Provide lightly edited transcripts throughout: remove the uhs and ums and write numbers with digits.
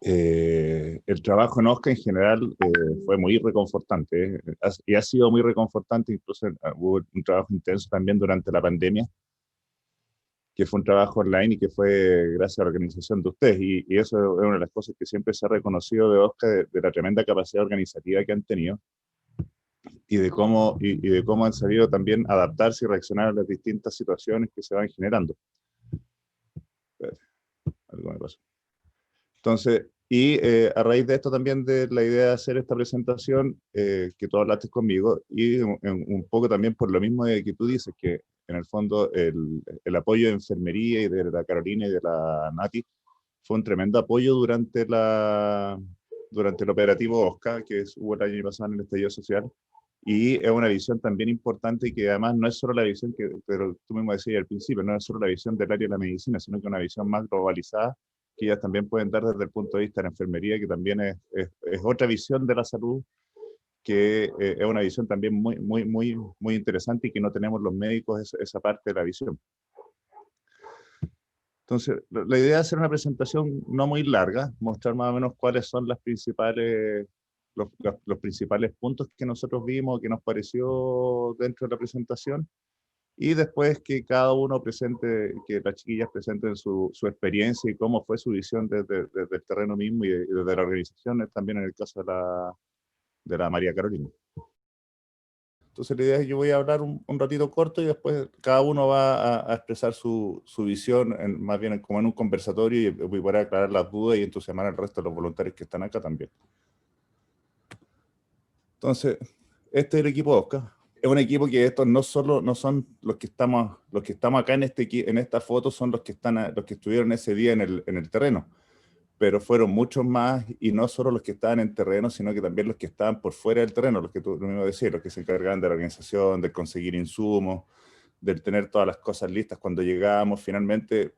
El trabajo en OSCA en general fue muy reconfortante, y ha sido muy reconfortante, incluso hubo un trabajo intenso también durante la pandemia, que fue un trabajo online y que fue gracias a la organización de ustedes. Y eso es una de las cosas que siempre se ha reconocido de OSCA, de la tremenda capacidad organizativa que han tenido y de cómo han sabido también adaptarse y reaccionar a las distintas situaciones que se van generando. Algo me pasó. Entonces, a raíz de esto también de la idea de hacer esta presentación, que tú hablaste conmigo, y un poco también por lo mismo de que tú dices, que en el fondo el apoyo de enfermería y de la Carolina y de la Nati fue un tremendo apoyo durante el operativo OSCA, que hubo el año pasado en el estallido social, y es una visión también importante y que además no es solo la visión que, pero tú mismo decías al principio, no es solo la visión del área de la medicina, sino que una visión más globalizada que ellas también pueden dar desde el punto de vista de la enfermería, que también es otra visión de la salud, que es una visión también muy interesante y que no tenemos los médicos esa parte de la visión. Entonces, la idea es hacer una presentación no muy larga, mostrar más o menos cuáles son los principales puntos que nosotros vimos, que nos pareció dentro de la presentación, y después que cada uno presente, que las chiquillas presenten su experiencia y cómo fue su visión desde el terreno mismo y desde la organización, también en el caso de la María Carolina. Entonces la idea es que yo voy a hablar un ratito corto y después cada uno va a expresar su visión, más bien como en un conversatorio, y voy a poder aclarar las dudas y entusiasmar al resto de los voluntarios que están acá también. Entonces, este es el equipo OSCA. Es un equipo que estos no son los que estamos acá en esta foto, son los que estuvieron ese día en el terreno, pero fueron muchos más, y no solo los que estaban en terreno, sino que también los que estaban por fuera del terreno, los que tú mismo decías, los que se encargaban de la organización, de conseguir insumos, de tener todas las cosas listas cuando llegábamos. Finalmente,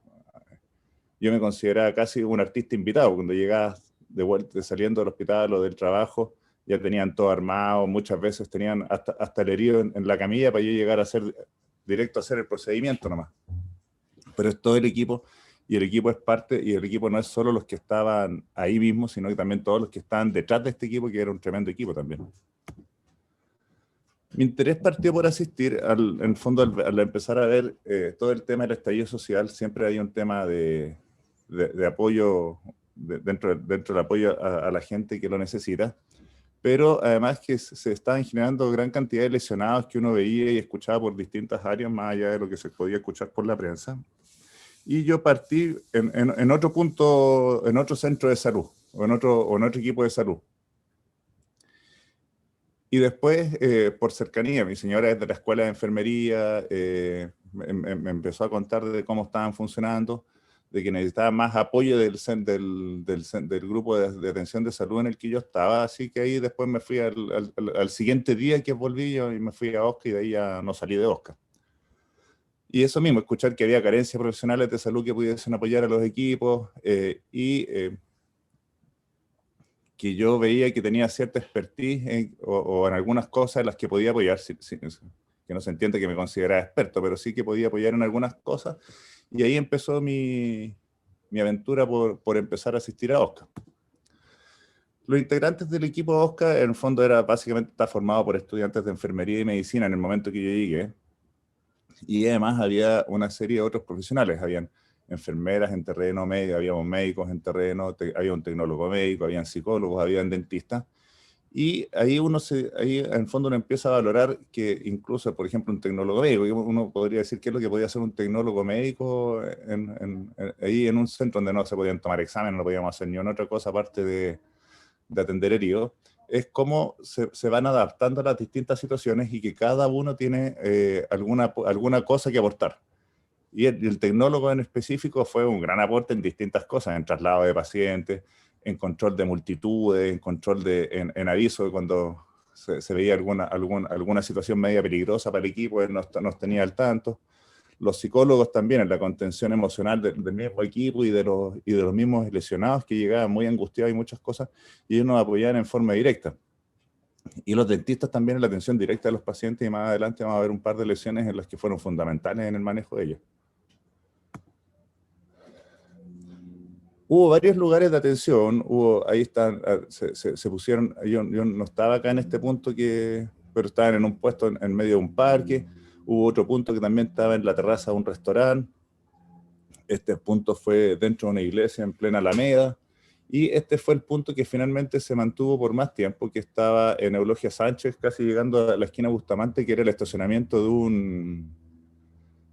yo me consideraba casi un artista invitado. Cuando llegaba de vuelta, saliendo del hospital o del trabajo, ya tenían todo armado, muchas veces tenían hasta el herido en la camilla para yo llegar a hacer directo a hacer el procedimiento nomás. Pero es todo el equipo, y el equipo es parte, y el equipo no es solo los que estaban ahí mismo, sino que también todos los que estaban detrás de este equipo, que era un tremendo equipo también. Mi interés partió por asistir, en el fondo, al empezar a ver todo el tema del estallido social. Siempre hay un tema de apoyo, dentro del apoyo a la gente que lo necesita, pero además que se estaban generando gran cantidad de lesionados que uno veía y escuchaba por distintas áreas, más allá de lo que se podía escuchar por la prensa. Y yo partí en otro punto, en otro centro de salud, o en otro equipo de salud. Y después, por cercanía, mi señora es de la escuela de enfermería, me empezó a contar de cómo estaban funcionando, de que necesitaba más apoyo del grupo de atención de salud en el que yo estaba. Así que ahí después me fui al siguiente día que volví yo, y me fui a OSCA, y de ahí ya no salí de OSCA. Y eso mismo, escuchar que había carencias profesionales de salud que pudiesen apoyar a los equipos, que yo veía que tenía cierta expertise o en algunas cosas en las que podía apoyar, que no se entiende que me consideraba experto, pero sí que podía apoyar en algunas cosas. Y ahí empezó mi aventura por empezar a asistir a OSCA. Los integrantes del equipo OSCA, en el fondo, básicamente está formado por estudiantes de enfermería y medicina en el momento que yo llegué. Y además había una serie de otros profesionales. Habían enfermeras en terreno, habíamos médicos en terreno, había un tecnólogo médico, habían psicólogos, habían dentistas. Y ahí ahí en el fondo uno empieza a valorar que incluso, por ejemplo, un tecnólogo médico, uno podría decir qué es lo que podía hacer un tecnólogo médico ahí en un centro donde no se podían tomar exámenes, no podíamos hacer ni una otra cosa aparte de atender heridos. Es cómo se van adaptando a las distintas situaciones, y que cada uno tiene alguna cosa que aportar. Y el tecnólogo en específico fue un gran aporte en distintas cosas, en traslado de pacientes, en control de multitudes, en control en aviso de cuando se veía alguna situación media peligrosa para el equipo, él nos tenía al tanto. Los psicólogos también, en la contención emocional del mismo equipo y de los mismos lesionados que llegaban muy angustiados y muchas cosas, y ellos nos apoyaban en forma directa. Y los dentistas también en la atención directa de los pacientes, y más adelante vamos a ver un par de lesiones en las que fueron fundamentales en el manejo de ellos. Hubo varios lugares de atención, ahí están, se pusieron, yo no estaba acá en este punto, pero estaban en un puesto en medio de un parque. Hubo otro punto que también estaba en la terraza de un restaurante. Este punto fue dentro de una iglesia en plena Alameda. Y este fue el punto que finalmente se mantuvo por más tiempo, que estaba en Eulogia Sánchez, casi llegando a la esquina de Bustamante, que era el estacionamiento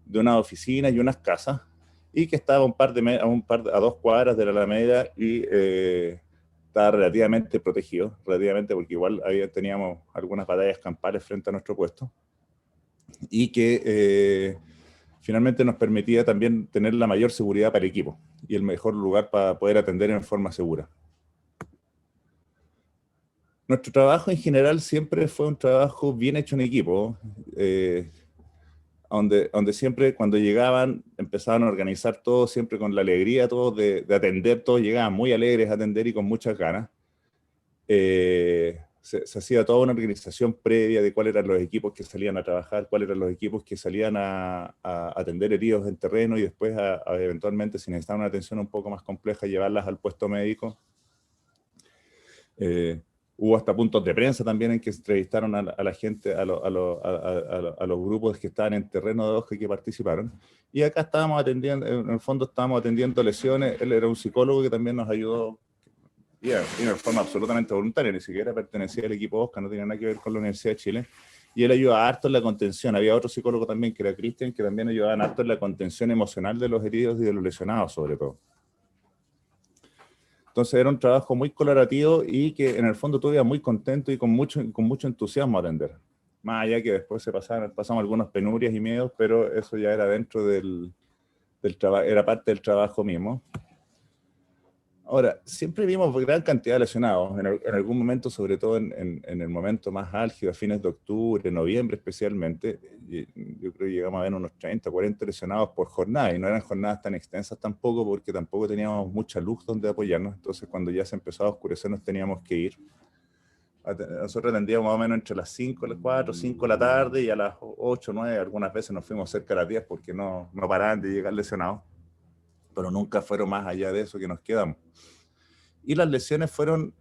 de una oficina y unas casas, y que estaba a 2 cuadras de la Alameda y estaba relativamente protegido, relativamente porque igual teníamos algunas batallas campales frente a nuestro puesto, y que finalmente nos permitía también tener la mayor seguridad para el equipo y el mejor lugar para poder atender en forma segura. Nuestro trabajo en general siempre fue un trabajo bien hecho en equipo, donde siempre cuando llegaban empezaban a organizar todo, siempre con la alegría todos de atender, todos llegaban muy alegres a atender y con muchas ganas. Se hacía toda una organización previa de cuáles eran los equipos que salían a trabajar, cuáles eran los equipos que salían a atender heridos en terreno y después eventualmente, si necesitaban una atención un poco más compleja, llevarlas al puesto médico. Hubo hasta puntos de prensa también en que se entrevistaron a la gente, a los grupos que estaban en terreno de Oscar que participaron. Y acá estábamos atendiendo, en el fondo estábamos atendiendo lesiones. Él era un psicólogo que también nos ayudó, y de forma absolutamente voluntaria, ni siquiera pertenecía al equipo Oscar, no tenía nada que ver con la Universidad de Chile. Y él ayudaba harto en la contención. Había otro psicólogo también, que era Cristian, que también ayudaba harto en la contención emocional de los heridos y de los lesionados, sobre todo. Entonces era un trabajo muy colaborativo y que en el fondo tú ibas muy contento y con mucho entusiasmo a atender. Más allá que después pasamos algunas penurias y miedos, pero eso ya era dentro del trabajo, era parte del trabajo mismo. Ahora, siempre vimos gran cantidad de lesionados, en algún momento, sobre todo en el momento más álgido, a fines de octubre, noviembre especialmente, yo creo que llegamos a ver unos 30, 40 lesionados por jornada, y no eran jornadas tan extensas tampoco, porque tampoco teníamos mucha luz donde apoyarnos. Entonces cuando ya se empezó a oscurecer nos teníamos que ir. Nosotros atendíamos más o menos entre las 5, las 4, 5 de la tarde, y a las 8, 9, algunas veces nos fuimos cerca de las 10 porque no paraban de llegar lesionados, pero nunca fueron más allá de eso que nos quedamos. Y las lesiones fueron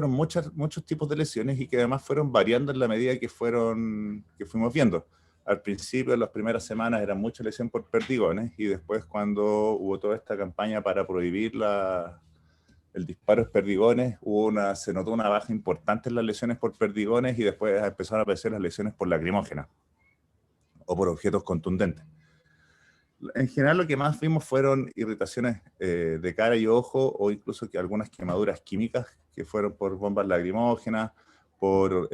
muchos tipos de lesiones, y que además fueron variando en la medida que fuimos viendo. Al principio, en las primeras semanas, era mucha lesión por perdigones, y después, cuando hubo toda esta campaña para prohibir el disparo de perdigones, se notó una baja importante en las lesiones por perdigones, y después empezaron a aparecer las lesiones por lacrimógenas o por objetos contundentes. En general lo que más vimos fueron irritaciones de cara y ojo, o incluso algunas quemaduras químicas que fueron por bombas lacrimógenas, por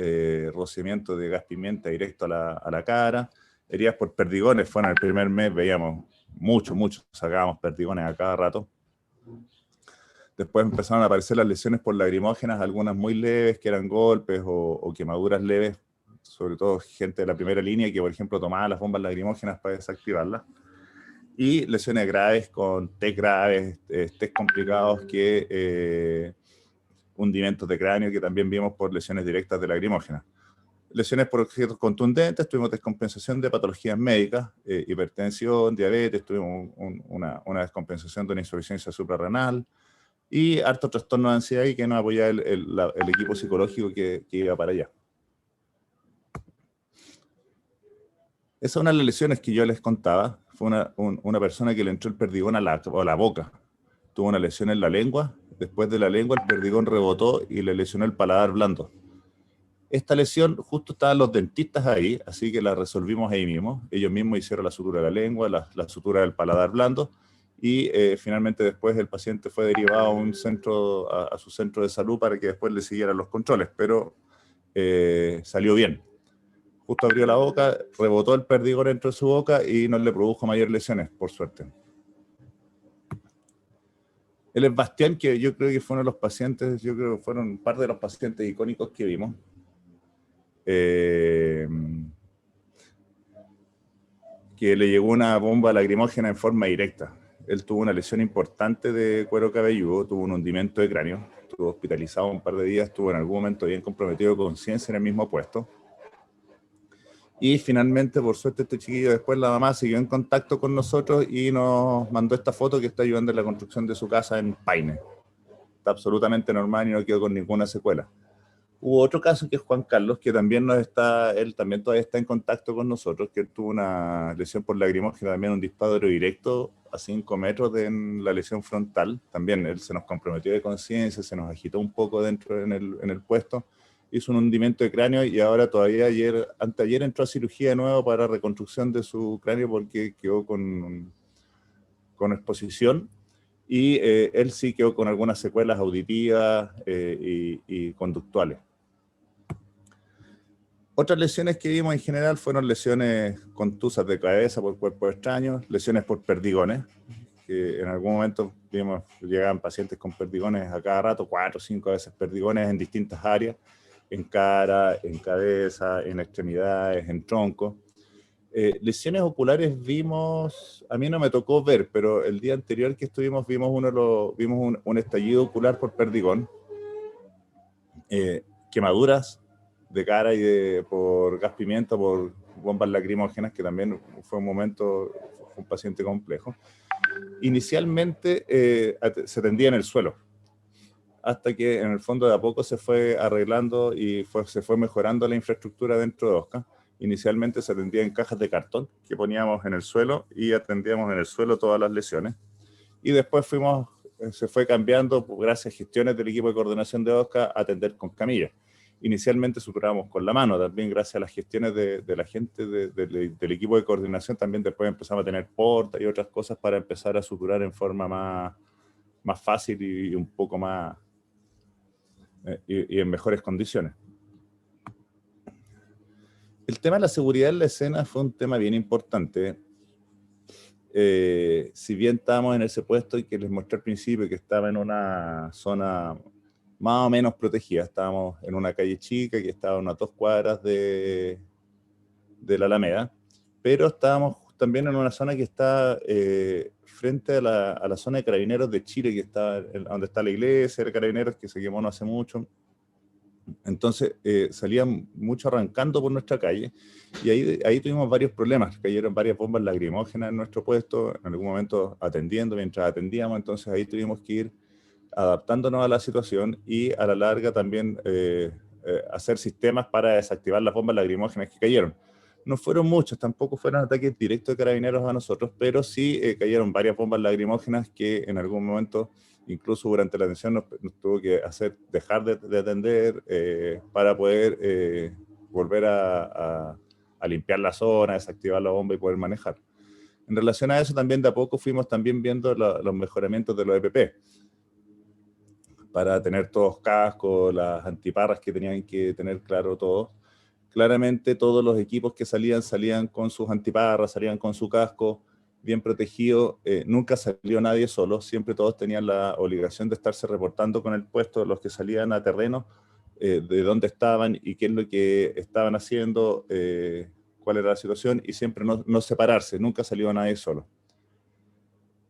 rociamiento de gas pimienta directo a la cara. Heridas por perdigones fueron el primer mes, veíamos mucho, sacábamos perdigones a cada rato. Después empezaron a aparecer las lesiones por lacrimógenas, algunas muy leves, que eran golpes o quemaduras leves, sobre todo gente de la primera línea que, por ejemplo, tomaba las bombas lacrimógenas para desactivarlas. Y lesiones graves con test graves, test complicados, que hundimientos de cráneo, que también vimos por lesiones directas de lacrimógenas. Lesiones por objetos contundentes, tuvimos descompensación de patologías médicas, hipertensión, diabetes, tuvimos una descompensación de una insuficiencia suprarrenal, y harto trastorno de ansiedad, y que nos apoyaba el equipo psicológico que iba para allá. Esa es una de las lesiones que yo les contaba. Fue una persona que le entró el perdigón a la boca. Tuvo una lesión en la lengua. Después de la lengua, el perdigón rebotó y le lesionó el paladar blando. Esta lesión, justo estaban los dentistas ahí, así que la resolvimos ahí mismo. Ellos mismos hicieron la sutura de la lengua, la sutura del paladar blando, y finalmente después el paciente fue derivado a su centro de salud para que después le siguieran los controles, pero salió bien. Justo abrió la boca, rebotó el perdigón dentro de su boca y no le produjo mayores lesiones, por suerte. Él es Bastián, que yo creo que fue uno de los pacientes, yo creo que fueron un par de los pacientes icónicos que vimos. Que le llegó una bomba lacrimógena en forma directa. Él tuvo una lesión importante de cuero cabelludo, tuvo un hundimiento de cráneo, estuvo hospitalizado un par de días, estuvo en algún momento bien comprometido de conciencia en el mismo puesto. Y finalmente, por suerte, este chiquillo, después la mamá siguió en contacto con nosotros y nos mandó esta foto que está ayudando en la construcción de su casa en Paine. Está absolutamente normal y no quedó con ninguna secuela. Hubo otro caso que es Juan Carlos, que también él también todavía está en contacto con nosotros, que él tuvo una lesión por lagrimógena, también un disparo directo a 5 metros de la lesión frontal. También él se nos comprometió de conciencia, se nos agitó un poco dentro en el puesto, hizo un hundimiento de cráneo y ahora todavía anteayer entró a cirugía de nuevo para reconstrucción de su cráneo porque quedó con exposición. Y él sí quedó con algunas secuelas auditivas y conductuales. Otras lesiones que vimos en general fueron lesiones contusas de cabeza por cuerpos extraños, lesiones por perdigones, que en algún momento vimos, llegaban pacientes con perdigones a cada rato, 4 o 5 veces perdigones en distintas áreas, en cara, en cabeza, en extremidades, en tronco. Lesiones oculares vimos, a mí no me tocó ver, pero el día anterior que estuvimos vimos un estallido ocular por perdigón, quemaduras de cara y por gas pimienta, por bombas lacrimógenas, que también fue un paciente complejo. Inicialmente se tendía en el suelo, hasta que en el fondo de a poco se fue arreglando y se fue mejorando la infraestructura dentro de OSCA. Inicialmente se atendía en cajas de cartón que poníamos en el suelo y atendíamos en el suelo todas las lesiones. Y después se fue cambiando, gracias a gestiones del equipo de coordinación de OSCA, a atender con camillas. Inicialmente suturábamos con la mano, también gracias a las gestiones de la gente del equipo de coordinación, también después empezamos a tener portas y otras cosas para empezar a suturar en forma más fácil y un poco más, y en mejores condiciones. El tema de la seguridad en la escena fue un tema bien importante. Si bien estábamos en ese puesto y que les mostré al principio que estaba en una zona más o menos protegida, estábamos en una calle chica que estaba a unas 2 cuadras de la Alameda, pero estábamos también en una zona que está frente a la zona de Carabineros de Chile, que está donde está la iglesia de Carabineros, que se quemó no hace mucho. Entonces salían mucho arrancando por nuestra calle y ahí tuvimos varios problemas. Cayeron varias bombas lacrimógenas en nuestro puesto, en algún momento atendiendo, mientras atendíamos. Entonces ahí tuvimos que ir adaptándonos a la situación y a la larga también hacer sistemas para desactivar las bombas lacrimógenas que cayeron. No fueron muchos, tampoco fueron ataques directos de carabineros a nosotros, pero sí cayeron varias bombas lacrimógenas que en algún momento, incluso durante la atención, nos tuvo que hacer dejar de atender para poder volver a limpiar la zona, desactivar la bomba y poder manejar. En relación a eso, también de a poco fuimos también viendo los mejoramientos de los EPP para tener todos cascos, las antiparras que tenían que tener claro todos. Claramente todos los equipos que salían con sus antiparras, salían con su casco, bien protegido. Nunca salió nadie solo, siempre todos tenían la obligación de estarse reportando con el puesto, los que salían a terreno, de dónde estaban y qué es lo que estaban haciendo, cuál era la situación, y siempre no separarse, nunca salió nadie solo.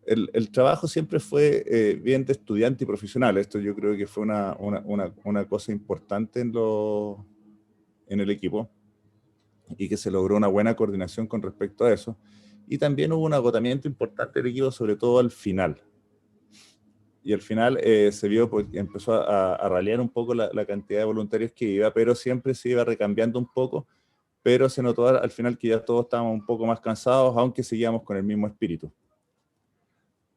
El trabajo siempre fue bien de estudiante y profesional. Esto yo creo que fue una cosa importante en el equipo y que se logró una buena coordinación con respecto a eso. Y también hubo un agotamiento importante del equipo, sobre todo al final. Y al final se vio, pues, empezó a ralear un poco la cantidad de voluntarios que iba, pero siempre se iba recambiando un poco, pero se notó al final que ya todos estábamos un poco más cansados, aunque seguíamos con el mismo espíritu.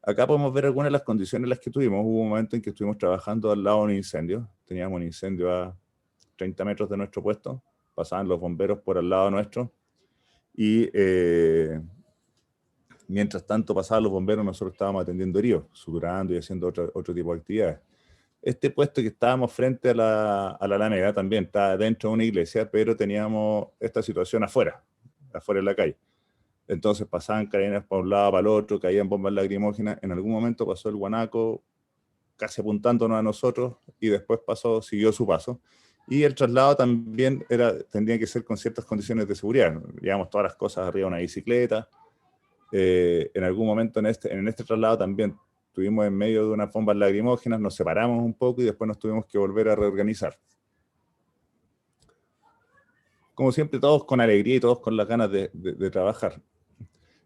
Acá podemos ver algunas de las condiciones en las que tuvimos. Hubo un momento en que estuvimos trabajando al lado de un incendio. Teníamos un incendio a 30 metros de nuestro puesto. Pasaban los bomberos por al lado nuestro. Y mientras tanto pasaban los bomberos, nosotros estábamos atendiendo heridos, suturando y haciendo otro tipo de actividades. Este puesto que estábamos frente a la Alameda también está dentro de una iglesia, pero teníamos esta situación afuera de la calle. Entonces pasaban carabineros para un lado, para el otro, caían bombas lacrimógenas. En algún momento pasó el guanaco casi apuntándonos a nosotros y después siguió su paso. Y el traslado también tendría que ser con ciertas condiciones de seguridad. Llevamos todas las cosas arriba de una bicicleta. En algún momento en este traslado también estuvimos en medio de unas bombas lacrimógenas, nos separamos un poco y después nos tuvimos que volver a reorganizar. como siempre, todos con alegría y todos con las ganas de trabajar.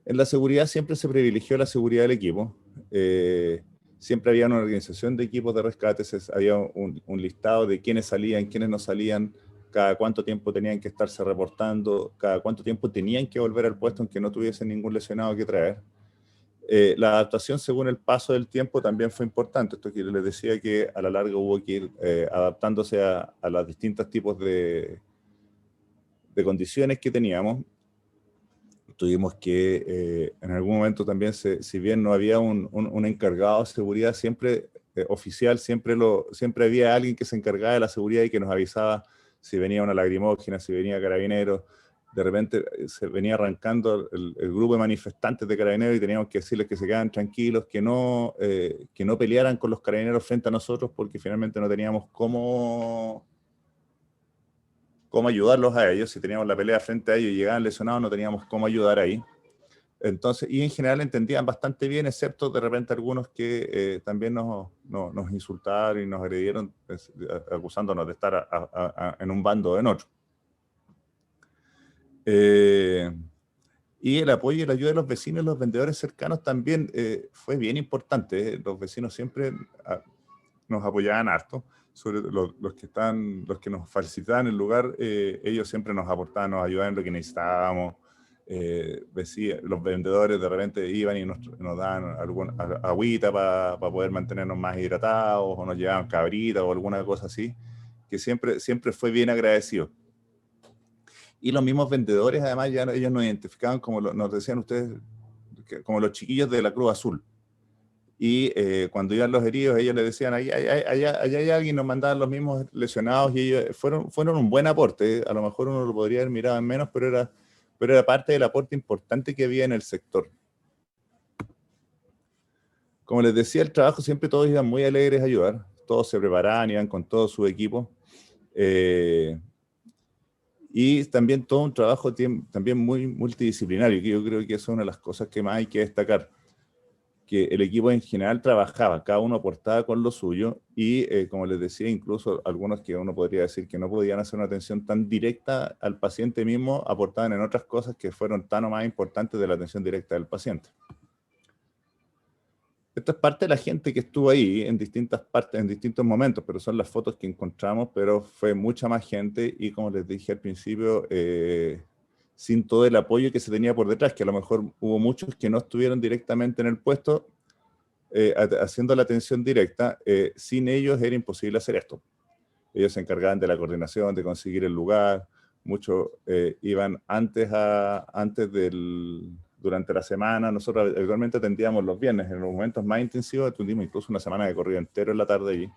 En la seguridad siempre se privilegió la seguridad del equipo. Siempre había una organización de equipos de rescate, había un listado de quiénes salían, quiénes no salían, cada cuánto tiempo tenían que estarse reportando, cada cuánto tiempo tenían que volver al puesto aunque no tuviesen ningún lesionado que traer. La adaptación según el paso del tiempo también fue importante. Esto que les decía que a la larga hubo que ir adaptándose a los distintos tipos de condiciones que teníamos. Tuvimos que, en algún momento también, si bien no había un encargado de seguridad siempre oficial, siempre había alguien que se encargaba de la seguridad y que nos avisaba si venía una lacrimógena, si venía carabineros. De repente se venía arrancando el grupo de manifestantes de carabineros y teníamos que decirles que se quedaran tranquilos, que no pelearan con los carabineros frente a nosotros, porque finalmente no teníamos cómo ayudarlos a ellos. Si teníamos la pelea frente a ellos y llegaban lesionados, no teníamos cómo ayudar ahí. Entonces, y en general entendían bastante bien, excepto de repente algunos que también nos insultaron y nos agredieron, acusándonos de estar en un bando o en otro. Y el apoyo y la ayuda de los vecinos y los vendedores cercanos también fue bien importante. Los vecinos siempre nos apoyaban harto. Sobre los que nos facilitaban el lugar, ellos siempre nos aportaban, nos ayudaban en lo que necesitábamos. Los vendedores de repente iban y nos daban alguna agüita para poder mantenernos más hidratados, o nos llevaban cabritas o alguna cosa así, que siempre fue bien agradecido. Y los mismos vendedores, además, ya ellos nos identificaban como, nos decían ustedes, como los chiquillos de la Cruz Azul. Y cuando iban los heridos, ellos les decían, allá hay alguien, nos mandaban los mismos lesionados, y ellos fueron un buen aporte. A lo mejor uno lo podría haber mirado en menos, pero era parte del aporte importante que había en el sector. Como les decía, el trabajo siempre todos iban muy alegres a ayudar, todos se preparaban, iban con todo su equipo. Y también todo un trabajo también muy multidisciplinario, que yo creo que eso es una de las cosas que más hay que destacar. Que el equipo en general trabajaba, cada uno aportaba con lo suyo y, como les decía, incluso algunos que uno podría decir que no podían hacer una atención tan directa al paciente mismo, aportaban en otras cosas que fueron tan o más importantes de la atención directa del paciente. Esta es parte de la gente que estuvo ahí en distintas partes, en distintos momentos, pero son las fotos que encontramos, pero fue mucha más gente y, como les dije al principio, sin todo el apoyo que se tenía por detrás, que a lo mejor hubo muchos que no estuvieron directamente en el puesto haciendo la atención directa. Sin ellos era imposible hacer esto. Ellos se encargaban de la coordinación, de conseguir el lugar. Muchos iban durante la semana. Nosotros habitualmente atendíamos los viernes. En los momentos más intensivos atendimos incluso una semana de corrido entero en la tarde allí.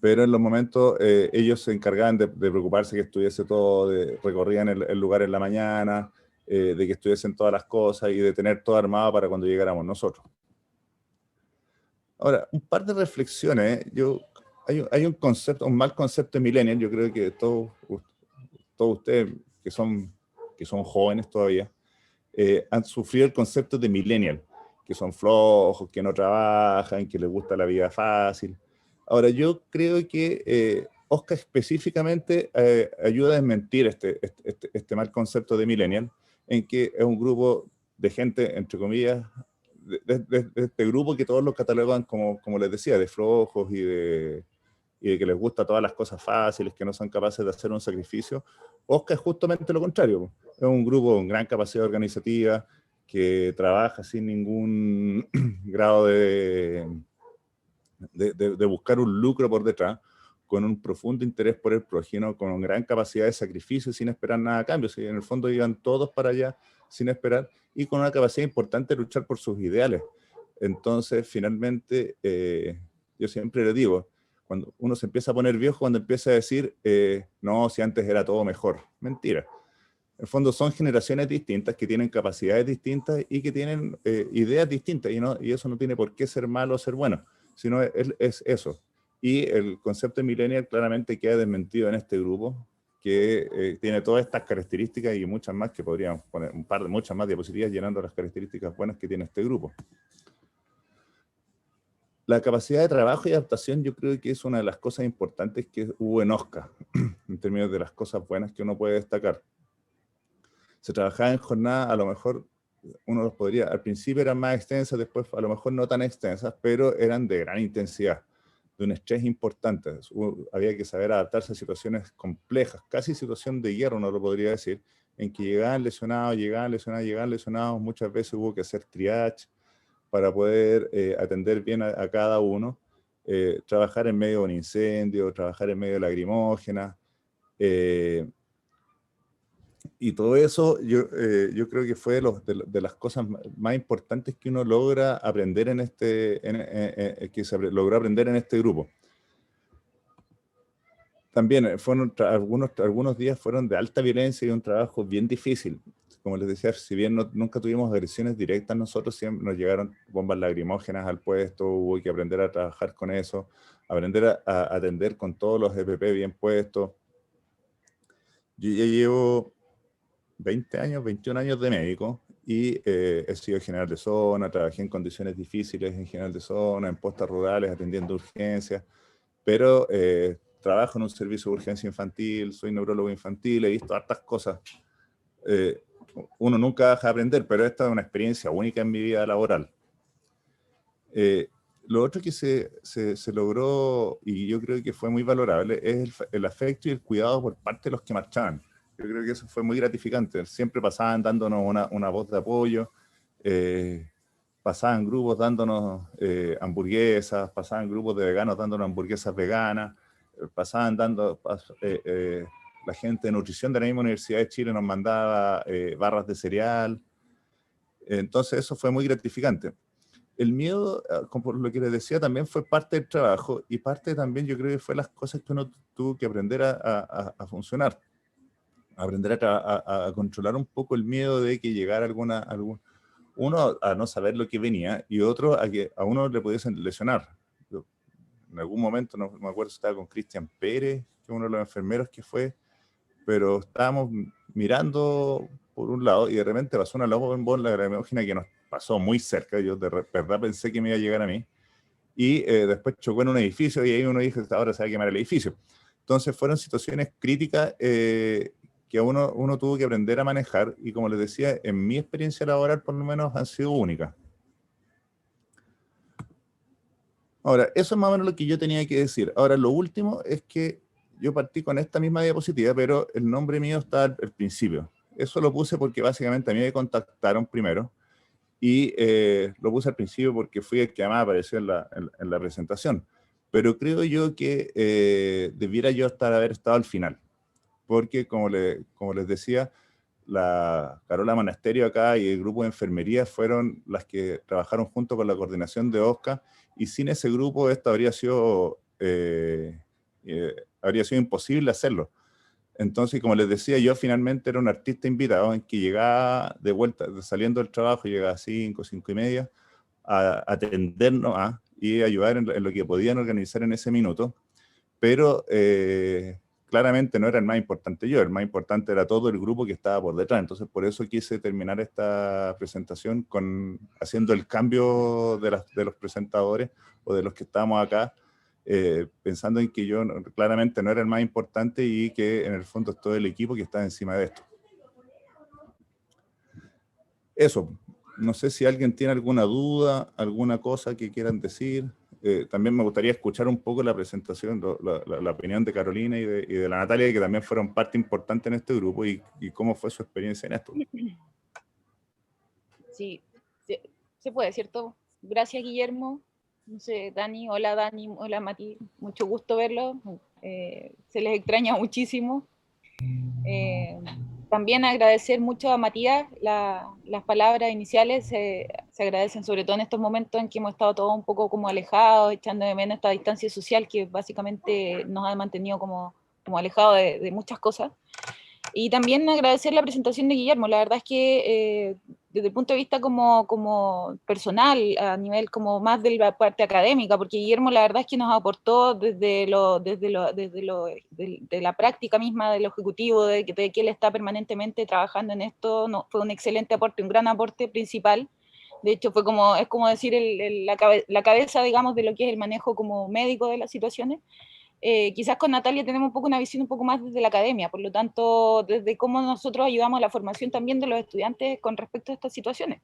Pero en los momentos ellos se encargaban de preocuparse que estuviese todo, recorrían el lugar en la mañana, de que estuviesen todas las cosas y de tener todo armado para cuando llegáramos nosotros. Ahora, un par de reflexiones. Hay un concepto, un mal concepto de millennial. Yo creo que todos ustedes que son jóvenes todavía han sufrido el concepto de millennial, que son flojos, que no trabajan, que les gusta la vida fácil. Ahora, yo creo que Oscar específicamente ayuda a desmentir este mal concepto de millennial, en que es un grupo de gente, entre comillas, de este grupo que todos los catalogan como les decía, de flojos y de que les gusta todas las cosas fáciles, que no son capaces de hacer un sacrificio. Oscar es justamente lo contrario. Es un grupo con gran capacidad organizativa, que trabaja sin ningún grado de buscar un lucro por detrás, con un profundo interés por el prójimo, con una gran capacidad de sacrificio sin esperar nada a cambio. Si en el fondo iban todos para allá sin esperar, y con una capacidad importante de luchar por sus ideales. Entonces, finalmente, yo siempre le digo, cuando uno se empieza a poner viejo, cuando empieza a decir, no, si antes era todo mejor. Mentira. En el fondo son generaciones distintas, que tienen capacidades distintas y que tienen ideas distintas, y eso no tiene por qué ser malo o ser bueno, sino es eso. Y el concepto de millennial claramente queda desmentido en este grupo, que tiene todas estas características y muchas más, que podríamos poner muchas más diapositivas llenando las características buenas que tiene este grupo. La capacidad de trabajo y adaptación yo creo que es una de las cosas importantes que hubo en OSCA, en términos de las cosas buenas que uno puede destacar. Se trabajaba en jornadas, a lo mejor uno los podría, al principio eran más extensas, después a lo mejor no tan extensas, pero eran de gran intensidad, de un estrés importante. Había que saber adaptarse a situaciones complejas, casi situación de guerra, uno lo podría decir, en que llegaban lesionados, muchas veces hubo que hacer triage para poder atender bien a cada uno, trabajar en medio de un incendio, trabajar en medio de lagrimógenas, y todo eso yo creo que fue de las cosas más importantes que uno logra aprender en que se logró aprender en este grupo. También fueron algunos días fueron de alta violencia y un trabajo bien difícil. Como les decía, si bien nunca tuvimos agresiones directas, nosotros siempre nos llegaron bombas lagrimógenas al puesto, hubo que aprender a trabajar con eso, aprender a atender con todos los EPP bien puestos. Yo ya llevo 20 años, 21 años de médico y he sido general de zona, trabajé en condiciones difíciles en general de zona, en postas rurales, atendiendo urgencias, pero trabajo en un servicio de urgencia infantil, soy neurólogo infantil, he visto hartas cosas. Uno nunca deja de aprender, pero esta es una experiencia única en mi vida laboral. Lo otro que se logró, y yo creo que fue muy valorable, es el afecto y el cuidado por parte de los que marchaban. Yo creo que eso fue muy gratificante. Siempre pasaban dándonos una voz de apoyo, pasaban grupos dándonos hamburguesas, pasaban grupos de veganos dándonos hamburguesas veganas, pasaban dando... la gente de nutrición de la misma Universidad de Chile nos mandaba barras de cereal. Entonces eso fue muy gratificante. El miedo, como lo que les decía, también fue parte del trabajo y parte también yo creo que fue las cosas que uno tuvo que aprender a funcionar. Aprender a controlar un poco el miedo de que llegara uno a no saber lo que venía y otro a que a uno le pudiesen lesionar. Yo, en algún momento, no me acuerdo si estaba con Cristian Pérez, que es uno de los enfermeros que fue, pero estábamos mirando por un lado y de repente pasó una bomba lacrimógena que nos pasó muy cerca, yo de verdad pensé que me iba a llegar a mí, y después chocó en un edificio y ahí uno dijo, ahora se va a quemar el edificio. Entonces fueron situaciones críticas que uno tuvo que aprender a manejar y como les decía, en mi experiencia laboral por lo menos han sido únicas. Ahora, eso es más o menos lo que yo tenía que decir. Ahora, lo último es que yo partí con esta misma diapositiva, pero el nombre mío está al principio. Eso lo puse porque básicamente a mí me contactaron primero y lo puse al principio porque fui el que además apareció en la presentación. Pero creo yo que debiera yo haber estado al final, porque como les decía, la Carola Monasterio acá y el grupo de enfermería fueron las que trabajaron junto con la coordinación de OSCA, y sin ese grupo esto habría sido imposible hacerlo. Entonces, como les decía, yo finalmente era un artista invitado en que llegaba de vuelta, saliendo del trabajo, llegaba a 5:30, a atendernos y ayudar en lo que podían organizar en ese minuto, pero claramente no era el más importante yo, el más importante era todo el grupo que estaba por detrás. Entonces, por eso quise terminar esta presentación haciendo el cambio de los presentadores o de los que estábamos acá, pensando en que yo claramente no era el más importante y que en el fondo es todo el equipo que está encima de esto. Eso, no sé si alguien tiene alguna duda, alguna cosa que quieran decir. También me gustaría escuchar un poco la presentación, la opinión de Carolina y de la Natalia, que también fueron parte importante en este grupo, y cómo fue su experiencia en esto. Sí, se puede, ¿cierto? Gracias, Guillermo. No sé, Dani, hola Mati, mucho gusto verlo. Se les extraña muchísimo. También agradecer mucho a Matías, las palabras iniciales se agradecen, sobre todo en estos momentos en que hemos estado todos un poco como alejados, echando de menos esta distancia social que básicamente nos ha mantenido como alejados de muchas cosas. Y también agradecer la presentación de Guillermo. La verdad es que desde el punto de vista como personal, a nivel como más de la parte académica, porque Guillermo la verdad es que nos aportó de la práctica misma de lo ejecutivo, de que él está permanentemente trabajando en esto, fue un excelente aporte, un gran aporte principal. De hecho, es como decir la cabeza, digamos, de lo que es el manejo como médico de las situaciones. Quizás con Natalia tenemos un poco una visión un poco más desde la academia, por lo tanto, desde cómo nosotros ayudamos a la formación también de los estudiantes con respecto a estas situaciones,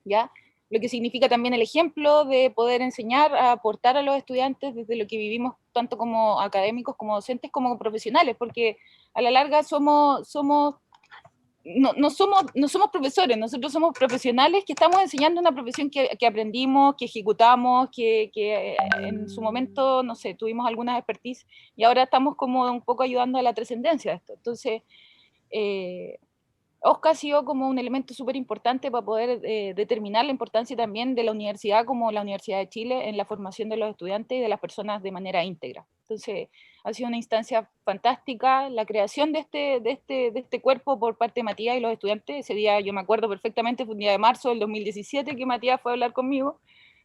¿ya? Lo que significa también el ejemplo de poder enseñar a aportar a los estudiantes desde lo que vivimos, tanto como académicos, como docentes, como profesionales, porque a la larga no somos profesores, nosotros somos profesionales que estamos enseñando una profesión que aprendimos, que ejecutamos, que en su momento, no sé, tuvimos alguna expertise y ahora estamos como un poco ayudando a la trascendencia de esto. Entonces, OSCA ha sido como un elemento súper importante para poder determinar la importancia también de la universidad como la Universidad de Chile en la formación de los estudiantes y de las personas de manera íntegra. Entonces, ha sido una instancia fantástica, la creación de este cuerpo por parte de Matías y los estudiantes. Ese día yo me acuerdo perfectamente, fue un día de marzo del 2017 que Matías fue a hablar conmigo.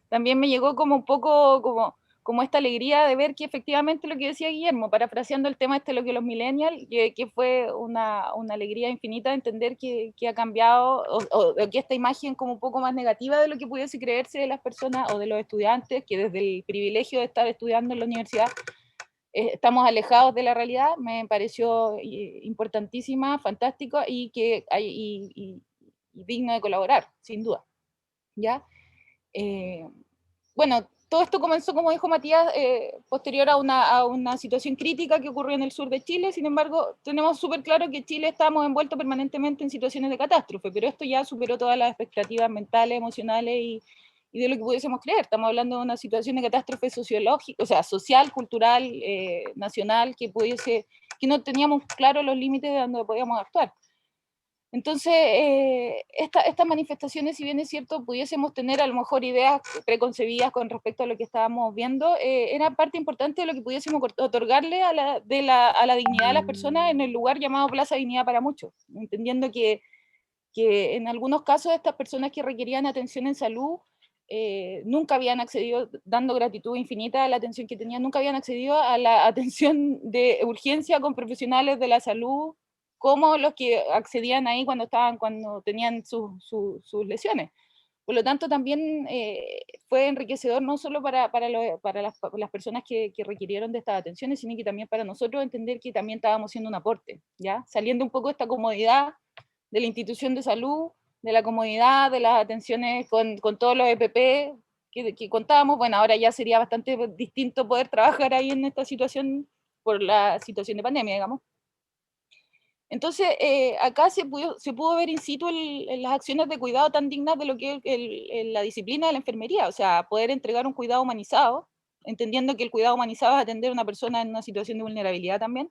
También me llegó como un poco como esta alegría de ver que efectivamente lo que decía Guillermo, parafraseando el tema lo que los millennials, que fue una alegría infinita de entender que ha cambiado, o que esta imagen como un poco más negativa de lo que pudiese creerse de las personas o de los estudiantes, que desde el privilegio de estar estudiando en la universidad estamos alejados de la realidad, me pareció importantísima, fantástico y digno de colaborar, sin duda. ¿Ya? Bueno, todo esto comenzó, como dijo Matías, posterior a una situación crítica que ocurrió en el sur de Chile. Sin embargo, tenemos súper claro que Chile estamos envueltos permanentemente en situaciones de catástrofe, pero esto ya superó todas las expectativas mentales, emocionales y de lo que pudiésemos creer. Estamos hablando de una situación de catástrofe sociológica, o sea, social, cultural, nacional, que no teníamos claro los límites de donde podíamos actuar. Entonces, estas manifestaciones, si bien es cierto, pudiésemos tener a lo mejor ideas preconcebidas con respecto a lo que estábamos viendo, era parte importante de lo que pudiésemos otorgarle a la dignidad de las personas en el lugar llamado Plaza Dignidad para muchos, entendiendo que en algunos casos estas personas que requerían atención en salud nunca habían accedido, dando gratitud infinita a la atención que tenían, nunca habían accedido a la atención de urgencia con profesionales de la salud, como los que accedían ahí cuando tenían sus lesiones. Por lo tanto, también fue enriquecedor no solo para las personas que requirieron de estas atenciones, sino que también para nosotros entender que también estábamos haciendo un aporte, ¿ya? Saliendo un poco de esta comodidad de la institución de salud, de la comodidad, de las atenciones con todos los EPP que contábamos. Bueno, ahora ya sería bastante distinto poder trabajar ahí en esta situación por la situación de pandemia, digamos. Entonces, acá se pudo ver in situ las acciones de cuidado tan dignas de lo que es la disciplina de la enfermería, o sea, poder entregar un cuidado humanizado, entendiendo que el cuidado humanizado es atender a una persona en una situación de vulnerabilidad también,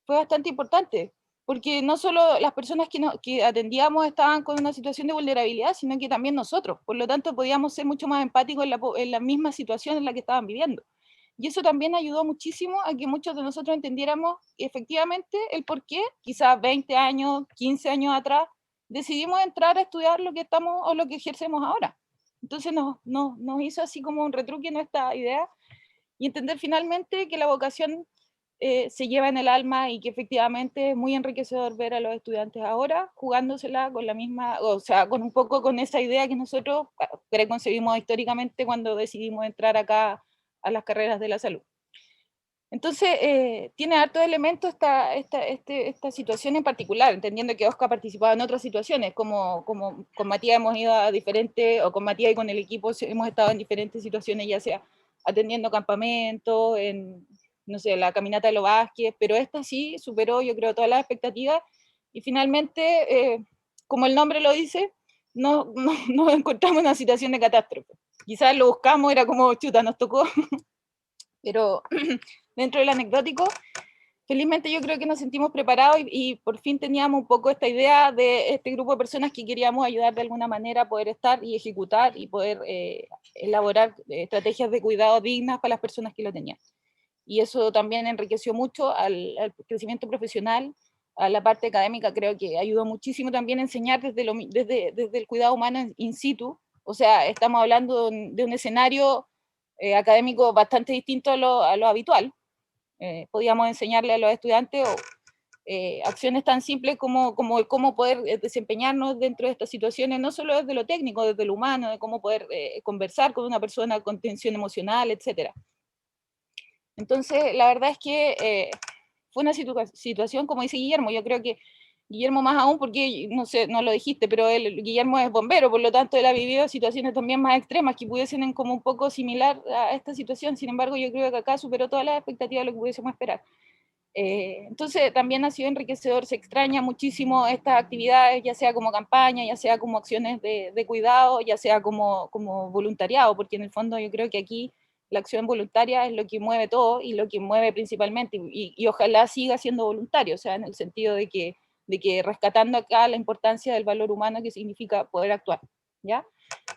fue bastante importante, porque no solo las personas que atendíamos estaban con una situación de vulnerabilidad, sino que también nosotros, por lo tanto podíamos ser mucho más empáticos en la misma situación en la que estaban viviendo. Y eso también ayudó muchísimo a que muchos de nosotros entendiéramos efectivamente el por qué, quizás 20 años, 15 años atrás, decidimos entrar a estudiar lo que estamos o lo que ejercemos ahora. Entonces nos hizo así como un retruque nuestra idea y entender finalmente que la vocación se lleva en el alma y que efectivamente es muy enriquecedor ver a los estudiantes ahora jugándosela con la misma, o sea, con un poco con esa idea que nosotros preconcebimos históricamente cuando decidimos entrar acá a las carreras de la salud. Entonces, tiene hartos elementos esta situación en particular, entendiendo que Oscar participaba en otras situaciones, como con Matías hemos ido a diferentes, o con Matías y con el equipo hemos estado en diferentes situaciones, ya sea atendiendo campamentos, en, no sé, la caminata de los Vázquez, pero esta sí superó, yo creo, todas las expectativas, y finalmente, como el nombre lo dice, nos encontramos en una situación de catástrofe. Quizás lo buscamos, era como, chuta, nos tocó, pero dentro del anecdótico, felizmente yo creo que nos sentimos preparados y por fin teníamos un poco esta idea de este grupo de personas que queríamos ayudar de alguna manera a poder estar y ejecutar y poder elaborar estrategias de cuidado dignas para las personas que lo tenían. Y eso también enriqueció mucho al crecimiento profesional, a la parte académica. Creo que ayudó muchísimo también a enseñar desde el cuidado humano in situ. O sea, estamos hablando de un escenario académico bastante distinto a lo habitual. Podíamos enseñarle a los estudiantes acciones tan simples como cómo poder desempeñarnos dentro de estas situaciones, no solo desde lo técnico, desde lo humano, de cómo poder conversar con una persona con tensión emocional, etc. Entonces, la verdad es que fue una situación, como dice Guillermo, yo creo que Guillermo más aún, porque, no sé, no lo dijiste, pero Guillermo es bombero, por lo tanto él ha vivido situaciones también más extremas que pudiesen como un poco similar a esta situación. Sin embargo, yo creo que acá superó todas las expectativas de lo que pudiésemos esperar. Entonces también ha sido enriquecedor, se extraña muchísimo estas actividades, ya sea como campaña, ya sea como acciones de cuidado, ya sea como voluntariado, porque en el fondo yo creo que aquí la acción voluntaria es lo que mueve todo y lo que mueve principalmente, y ojalá siga siendo voluntario, o sea, en el sentido de que rescatando acá la importancia del valor humano que significa poder actuar, ¿ya?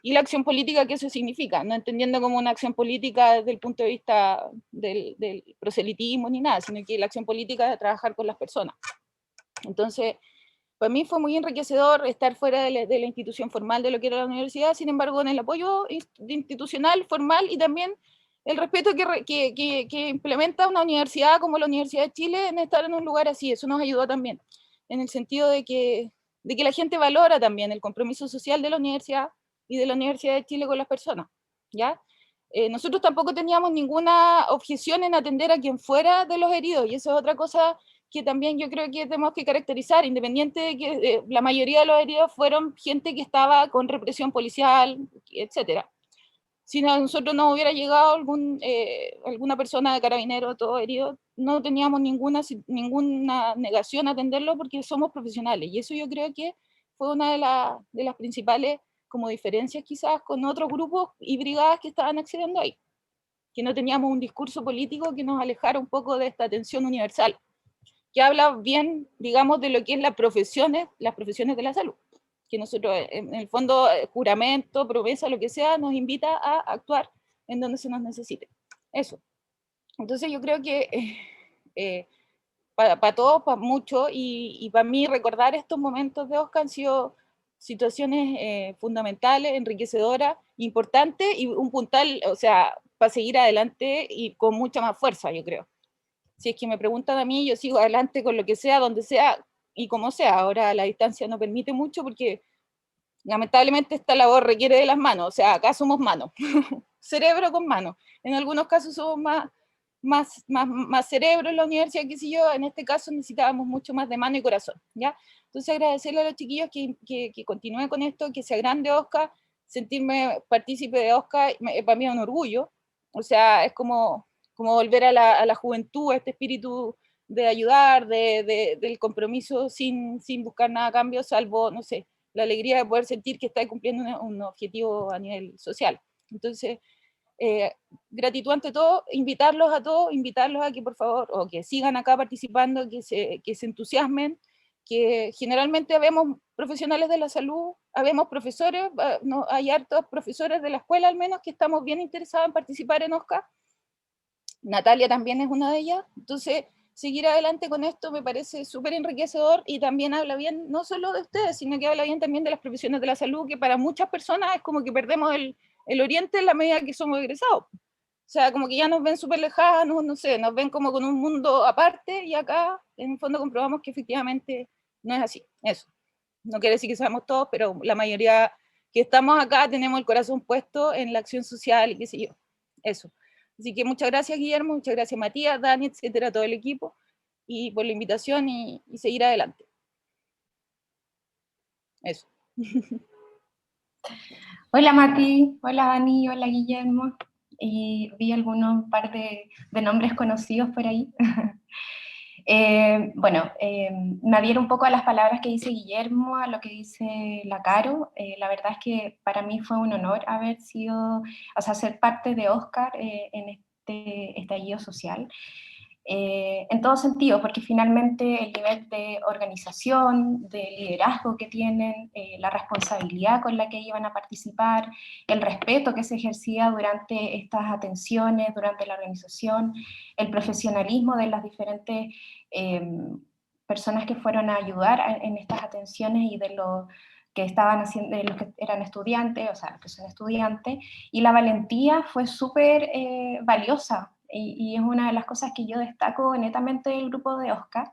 Y la acción política, ¿qué eso significa? No entendiendo como una acción política desde el punto de vista del proselitismo ni nada, sino que la acción política es de trabajar con las personas. Entonces, para mí fue muy enriquecedor estar fuera de la institución formal de lo que era la universidad, sin embargo, en el apoyo institucional, formal, y también el respeto que implementa una universidad como la Universidad de Chile en estar en un lugar así. Eso nos ayudó también, en el sentido de que la gente valora también el compromiso social de la universidad y de la Universidad de Chile con las personas, ¿ya? Nosotros tampoco teníamos ninguna objeción en atender a quien fuera de los heridos, y eso es otra cosa que también yo creo que tenemos que caracterizar, independiente de que la mayoría de los heridos fueron gente que estaba con represión policial, etcétera. Si a nosotros nos hubiera llegado alguna persona de carabinero todo herido, no teníamos ninguna negación a atenderlo porque somos profesionales, y eso yo creo que fue una de las principales como diferencias quizás con otros grupos y brigadas que estaban accediendo ahí, que no teníamos un discurso político que nos alejara un poco de esta atención universal, que habla bien, digamos, de lo que es las profesiones de la salud, que nosotros, en el fondo, juramento, promesa, lo que sea, nos invita a actuar en donde se nos necesite. Eso. Entonces yo creo que para todos, para muchos, y para mí recordar estos momentos de Oscar han sido situaciones fundamentales, enriquecedoras, importantes, y un puntal, o sea, para seguir adelante y con mucha más fuerza, yo creo. Si es que me preguntan a mí, yo sigo adelante con lo que sea, donde sea y como sea. Ahora la distancia no permite mucho porque lamentablemente esta labor requiere de las manos, o sea, acá somos manos, cerebro con manos. En algunos casos somos más cerebro en la universidad, qué sé yo, en este caso necesitábamos mucho más de mano y corazón, ¿ya? Entonces agradecerle a los chiquillos que continúen con esto, que sea grande Oscar, sentirme partícipe de Oscar, para mí es un orgullo, o sea, es como volver a la juventud, a este espíritu de ayudar, del compromiso sin buscar nada a cambio, salvo, no sé, la alegría de poder sentir que está cumpliendo un objetivo a nivel social. Entonces, gratitud ante todo, invitarlos a todos, invitarlos a que por favor, o que sigan acá participando, que se entusiasmen, que generalmente habemos profesionales de la salud, habemos profesores, no, hay hartos profesores de la escuela al menos que estamos bien interesados en participar en OSCA. Natalia también es una de ellas, entonces seguir adelante con esto me parece súper enriquecedor, y también habla bien no solo de ustedes, sino que habla bien también de las profesiones de la salud, que para muchas personas es como que perdemos el oriente en la medida que somos egresados. O sea, como que ya nos ven súper lejanos, no sé, nos ven como con un mundo aparte, y acá en el fondo comprobamos que efectivamente no es así. Eso. No quiere decir que seamos todos, pero la mayoría que estamos acá tenemos el corazón puesto en la acción social y qué sé yo. Eso. Así que muchas gracias, Guillermo, muchas gracias, Matías, Dani, etcétera, todo el equipo, y por la invitación y seguir adelante. Eso. Hola Mati, hola Dani, hola Guillermo. Vi algunos par de nombres conocidos por ahí. Me adhiero un poco a las palabras que dice Guillermo, a lo que dice la Caro. La verdad es que para mí fue un honor haber sido, o sea, ser parte de Oscar en este estallido social. En todo sentido, porque finalmente el nivel de organización, de liderazgo que tienen, la responsabilidad con la que iban a participar, el respeto que se ejercía durante estas atenciones, durante la organización, el profesionalismo de las diferentes personas que fueron a ayudar en estas atenciones y de los que estaban haciendo, de los que eran estudiantes, o sea, los que son estudiantes, y la valentía fue súper valiosa. Y es una de las cosas que yo destaco netamente del grupo de Oscar.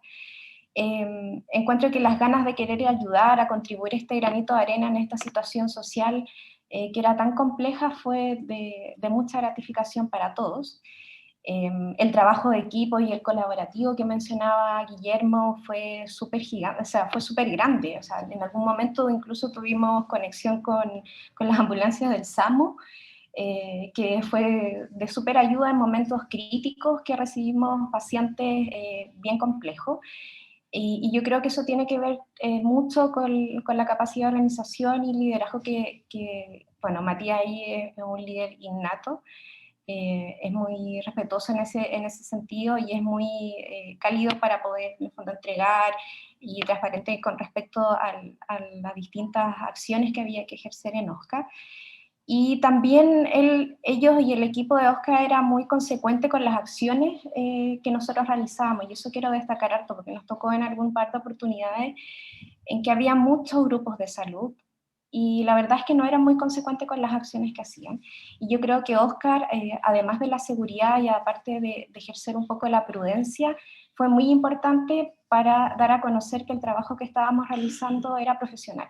encuentro que las ganas de querer ayudar, a contribuir este granito de arena en esta situación social que era tan compleja fue de mucha gratificación para todos. El trabajo de equipo y el colaborativo que mencionaba Guillermo fue súper gigante, o sea, fue súper grande. O sea, en algún momento incluso tuvimos conexión con las ambulancias del SAMU, que fue de súper ayuda en momentos críticos que recibimos pacientes bien complejos. Y yo creo que eso tiene que ver mucho con la capacidad de organización y liderazgo bueno, Matías ahí es un líder innato, es muy respetuoso en ese sentido y es muy cálido para poder, en el fondo, entregar y transparente con respecto a las distintas acciones que había que ejercer en Oscar. Y también ellos y el equipo de Oscar era muy consecuente con las acciones que nosotros realizábamos, y eso quiero destacar harto, porque nos tocó en algún par de oportunidades en que había muchos grupos de salud, y la verdad es que no eran muy consecuentes con las acciones que hacían. Y yo creo que Oscar, además de la seguridad y aparte de ejercer un poco la prudencia, fue muy importante para dar a conocer que el trabajo que estábamos realizando era profesional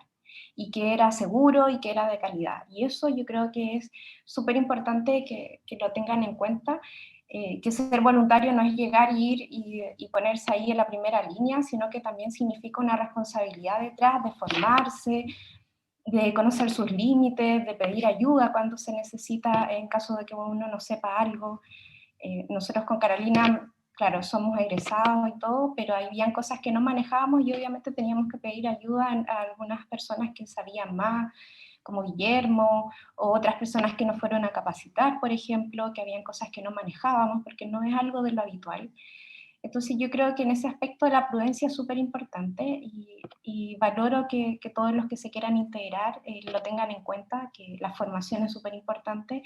y que era seguro y que era de calidad. Y eso yo creo que es súper importante que lo tengan en cuenta, que ser voluntario no es llegar, ir y ponerse ahí en la primera línea, sino que también significa una responsabilidad detrás de formarse, de conocer sus límites, de pedir ayuda cuando se necesita en caso de que uno no sepa algo. Nosotros con Carolina, claro, somos egresados y todo, pero habían cosas que no manejábamos y obviamente teníamos que pedir ayuda a algunas personas que sabían más, como Guillermo, o otras personas que nos fueron a capacitar, por ejemplo, que habían cosas que no manejábamos porque no es algo de lo habitual. Entonces yo creo que en ese aspecto la prudencia es súper importante y valoro que todos los que se quieran integrar lo tengan en cuenta, que la formación es súper importante,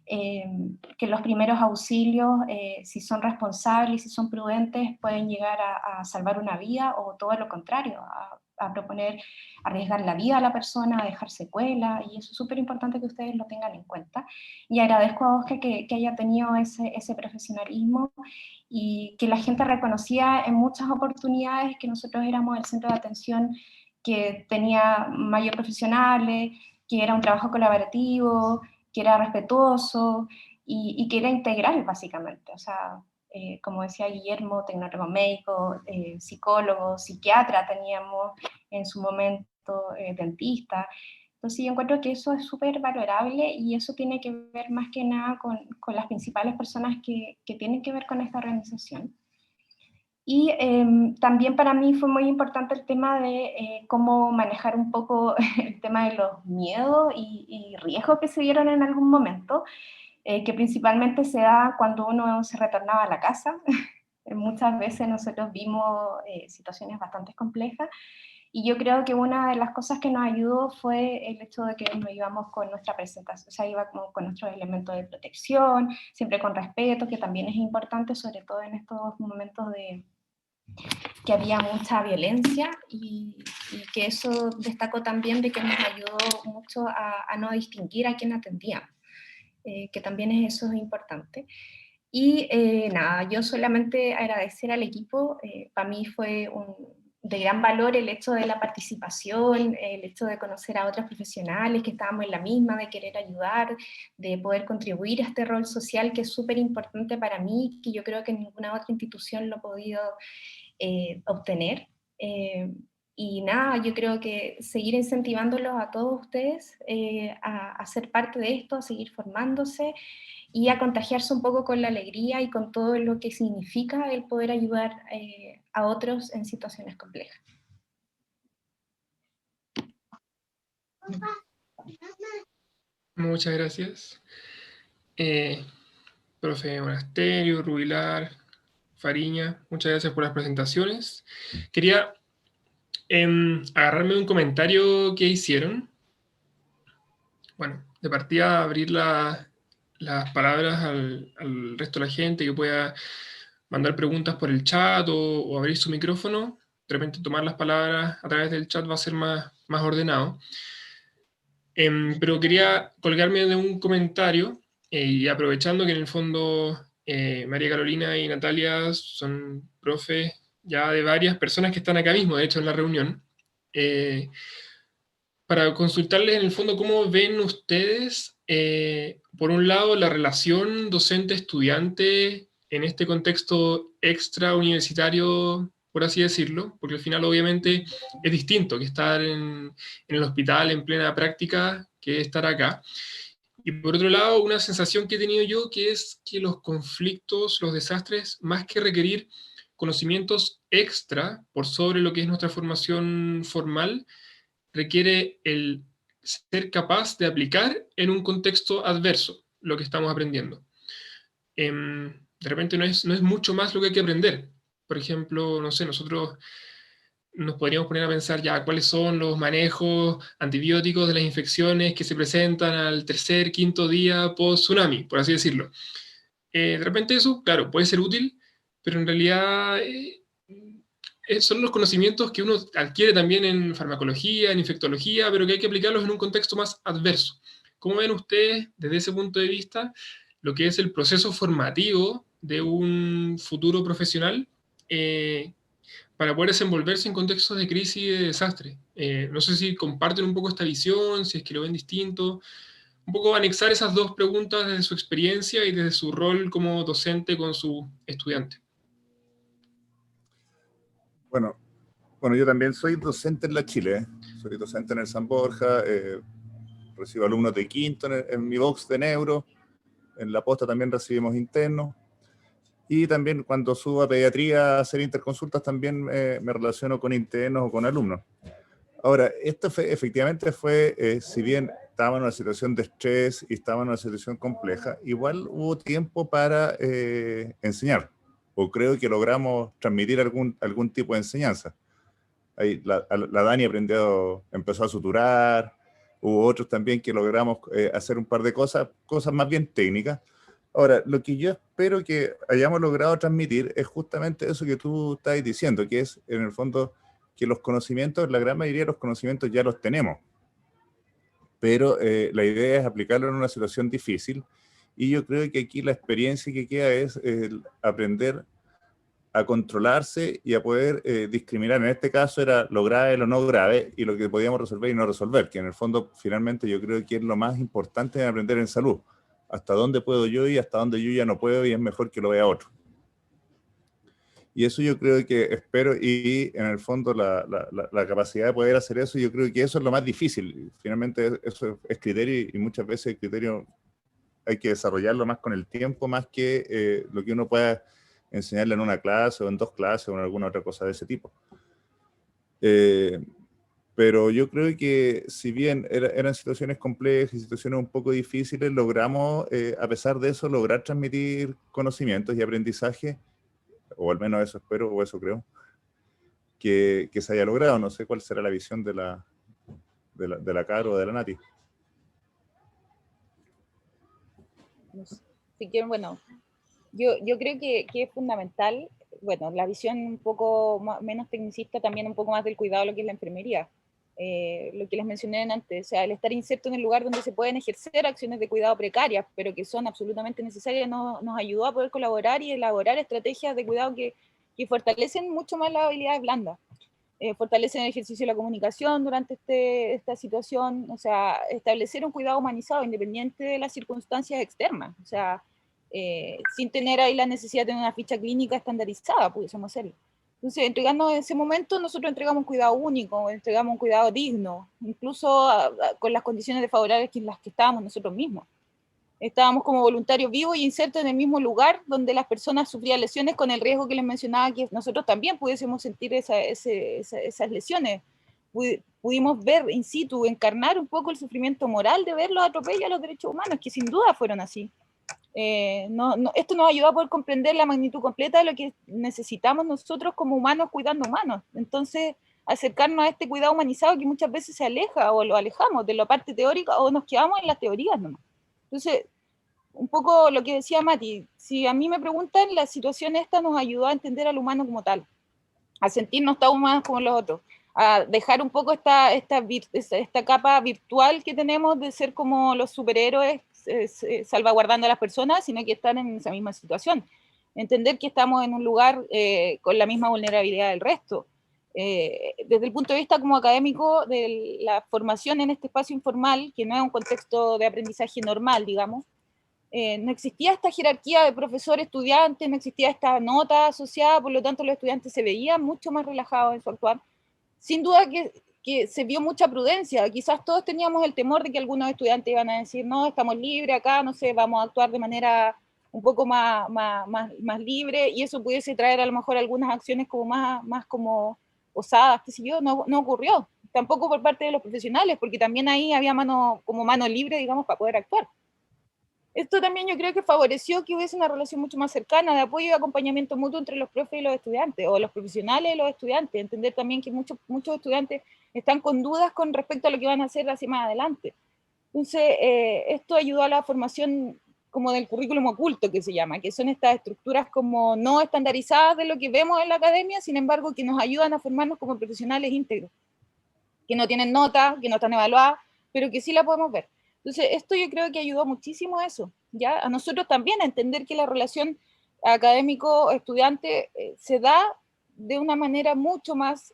que los primeros auxilios, si son responsables, si son prudentes, pueden llegar a salvar una vida o todo lo contrario, a proponer arriesgar la vida a la persona, a dejar secuela, y eso es súper importante que ustedes lo tengan en cuenta. Y agradezco a Oscar que haya tenido ese profesionalismo y que la gente reconocía en muchas oportunidades que nosotros éramos el centro de atención que tenía mayor profesionales, que era un trabajo colaborativo, que era respetuoso y que era integral, básicamente. O sea, como decía Guillermo, tecnólogo médico, psicólogo, psiquiatra teníamos en su momento, dentista. Entonces yo encuentro que eso es súper valorable y eso tiene que ver más que nada con las principales personas que tienen que ver con esta organización. Y también para mí fue muy importante el tema de cómo manejar un poco el tema de los miedos y riesgos que se dieron en algún momento, que principalmente se da cuando uno se retornaba a la casa. Muchas veces nosotros vimos situaciones bastante complejas, y yo creo que una de las cosas que nos ayudó fue el hecho de que nos íbamos con nuestra presentación, o sea, íbamos con nuestros elementos de protección, siempre con respeto, que también es importante, sobre todo en estos momentos que había mucha violencia, y que eso destacó también de que nos ayudó mucho a no distinguir a quién atendíamos, que también eso es importante. Y nada, yo solamente agradecer al equipo, para mí fue de gran valor el hecho de la participación, el hecho de conocer a otros profesionales que estábamos en la misma, de querer ayudar, de poder contribuir a este rol social que es súper importante para mí, que yo creo que ninguna otra institución lo ha podido obtener. Y nada, yo creo que seguir incentivándolos a todos ustedes a ser parte de esto, a seguir formándose y a contagiarse un poco con la alegría y con todo lo que significa el poder ayudar a otros en situaciones complejas. Muchas gracias. Profe Monasterio, Rubilar, Fariña, muchas gracias por las presentaciones. Quería agarrarme de un comentario que hicieron. Bueno, de partida abrir las palabras al resto de la gente que pueda mandar preguntas por el chat o abrir su micrófono. De repente tomar las palabras a través del chat va a ser más ordenado. Pero quería colgarme de un comentario y aprovechando que en el fondo María Carolina y Natalia son profes ya de varias personas que están acá mismo, de hecho, en la reunión, para consultarles en el fondo cómo ven ustedes, por un lado, la relación docente-estudiante en este contexto extra universitario, por así decirlo, porque al final obviamente es distinto que estar en el hospital en plena práctica que estar acá. Y por otro lado, una sensación que he tenido yo, que es que los conflictos, los desastres, más que requerir conocimientos extra por sobre lo que es nuestra formación formal, requiere el ser capaz de aplicar en un contexto adverso lo que estamos aprendiendo. De repente no es mucho más lo que hay que aprender. Por ejemplo, no sé, nosotros nos podríamos poner a pensar ya cuáles son los manejos antibióticos de las infecciones que se presentan al tercer, quinto día post-tsunami, por así decirlo. De repente eso, claro, puede ser útil, pero en realidad son los conocimientos que uno adquiere también en farmacología, en infectología, pero que hay que aplicarlos en un contexto más adverso. ¿Cómo ven ustedes, desde ese punto de vista, lo que es el proceso formativo de un futuro profesional para poder desenvolverse en contextos de crisis y de desastre? No sé si comparten un poco esta visión, si es que lo ven distinto. Un poco anexar esas dos preguntas desde su experiencia y desde su rol como docente con su estudiante. Bueno, yo también soy docente en la Chile, soy docente en el San Borja, recibo alumnos de quinto en mi box de neuro, en la posta también recibimos internos, y también cuando subo a pediatría a hacer interconsultas también me relaciono con internos o con alumnos. Ahora, esto efectivamente fue, si bien estaba en una situación de estrés y estaba en una situación compleja, igual hubo tiempo para enseñar, o creo que logramos transmitir algún tipo de enseñanza. Ahí la Dani empezó a suturar, hubo otros también que logramos hacer un par de cosas más bien técnicas. Ahora, lo que yo espero que hayamos logrado transmitir es justamente eso que tú estás diciendo, que es en el fondo que los conocimientos, la gran mayoría de los conocimientos ya los tenemos, pero la idea es aplicarlo en una situación difícil, y yo creo que aquí la experiencia que queda es aprender a controlarse y a poder discriminar. En este caso era lo grave, lo no grave, y lo que podíamos resolver y no resolver, que en el fondo finalmente yo creo que es lo más importante de aprender en salud. Hasta dónde puedo yo y hasta dónde yo ya no puedo, y es mejor que lo vea otro. Y eso yo creo que espero, y en el fondo la capacidad de poder hacer eso, yo creo que eso es lo más difícil. Finalmente eso es criterio, y muchas veces el criterio hay que desarrollarlo más con el tiempo, más que lo que uno pueda enseñarle en una clase o en 2 clases o en alguna otra cosa de ese tipo. Pero yo creo que si bien eran situaciones complejas y situaciones un poco difíciles, logramos, a pesar de eso, lograr transmitir conocimientos y aprendizaje, o al menos eso espero, o eso creo, que se haya logrado. No sé cuál será la visión de la Caro o de la Nati. Si quieren, bueno, yo creo que es fundamental, bueno, la visión un poco menos tecnicista, también un poco más del cuidado de lo que es la enfermería. Lo que les mencioné antes, o sea, el estar inserto en el lugar donde se pueden ejercer acciones de cuidado precarias, pero que son absolutamente necesarias, nos ayudó a poder colaborar y elaborar estrategias de cuidado que fortalecen mucho más las habilidades blandas. Fortalecen el ejercicio de la comunicación durante esta situación, o sea, establecer un cuidado humanizado independiente de las circunstancias externas, o sea, sin tener ahí la necesidad de tener una ficha clínica estandarizada, pudiésemos hacerlo. Entonces, entregando en ese momento, nosotros entregamos un cuidado único, entregamos un cuidado digno, incluso con las condiciones desfavorables en las que estábamos nosotros mismos. Estábamos como voluntarios vivos y insertos en el mismo lugar donde las personas sufrían lesiones, con el riesgo que les mencionaba, que nosotros también pudiésemos sentir esas lesiones. Pudimos ver in situ, encarnar un poco el sufrimiento moral de ver los atropellos a los derechos humanos, que sin duda fueron así. Esto nos ayuda a poder comprender la magnitud completa de lo que necesitamos nosotros como humanos cuidando humanos. Entonces, acercarnos a este cuidado humanizado que muchas veces se aleja, o lo alejamos de la parte teórica, o nos quedamos en las teorías nomás. Entonces, un poco lo que decía Mati, si a mí me preguntan, la situación esta nos ayudó a entender al humano como tal, a sentirnos tan humanos como los otros, a dejar un poco esta capa virtual que tenemos de ser como los superhéroes salvaguardando a las personas, sino que están en esa misma situación. entender que estamos en un lugar con la misma vulnerabilidad del resto. Desde el punto de vista como académico de la formación en este espacio informal, que no es un contexto de aprendizaje normal, digamos, no existía esta jerarquía de profesor-estudiante, no existía esta nota asociada, por lo tanto los estudiantes se veían mucho más relajados en su actuar. Sin duda que se vio mucha prudencia, quizás todos teníamos el temor de que algunos estudiantes iban a decir, no, estamos libres acá, no sé, vamos a actuar de manera un poco más libre, y eso pudiese traer a lo mejor algunas acciones como más como osadas, qué sé yo, no ocurrió. Tampoco por parte de los profesionales, porque también ahí había mano libre, digamos, para poder actuar. Esto también yo creo que favoreció que hubiese una relación mucho más cercana de apoyo y acompañamiento mutuo entre los profes y los estudiantes, o los profesionales y los estudiantes. Entender también que muchos estudiantes están con dudas con respecto a lo que van a hacer hacia más adelante. Entonces, esto ayudó a la formación como del currículum oculto, que se llama, que son estas estructuras como no estandarizadas de lo que vemos en la academia, sin embargo, que nos ayudan a formarnos como profesionales íntegros, que no tienen nota, que no están evaluadas, pero que sí la podemos ver. Entonces, esto yo creo que ayudó muchísimo a eso, ¿ya? A nosotros también a entender que la relación académico-estudiante se da de una manera mucho más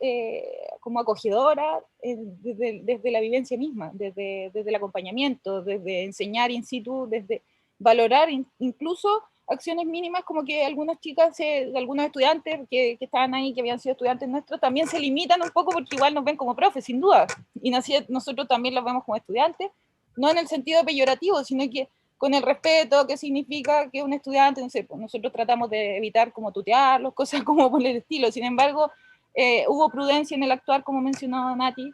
como acogedora desde la vivencia misma, desde el acompañamiento, desde enseñar in situ, desde valorar incluso acciones mínimas, como que algunas chicas, algunos estudiantes que estaban ahí, que habían sido estudiantes nuestros, también se limitan un poco porque igual nos ven como profes, sin duda, y nosotros también los vemos como estudiantes, no en el sentido peyorativo, sino que con el respeto que significa que un estudiante, no sé, pues nosotros tratamos de evitar como tutearlos, cosas como por el estilo. Sin embargo, hubo prudencia en el actuar, como mencionaba Nati.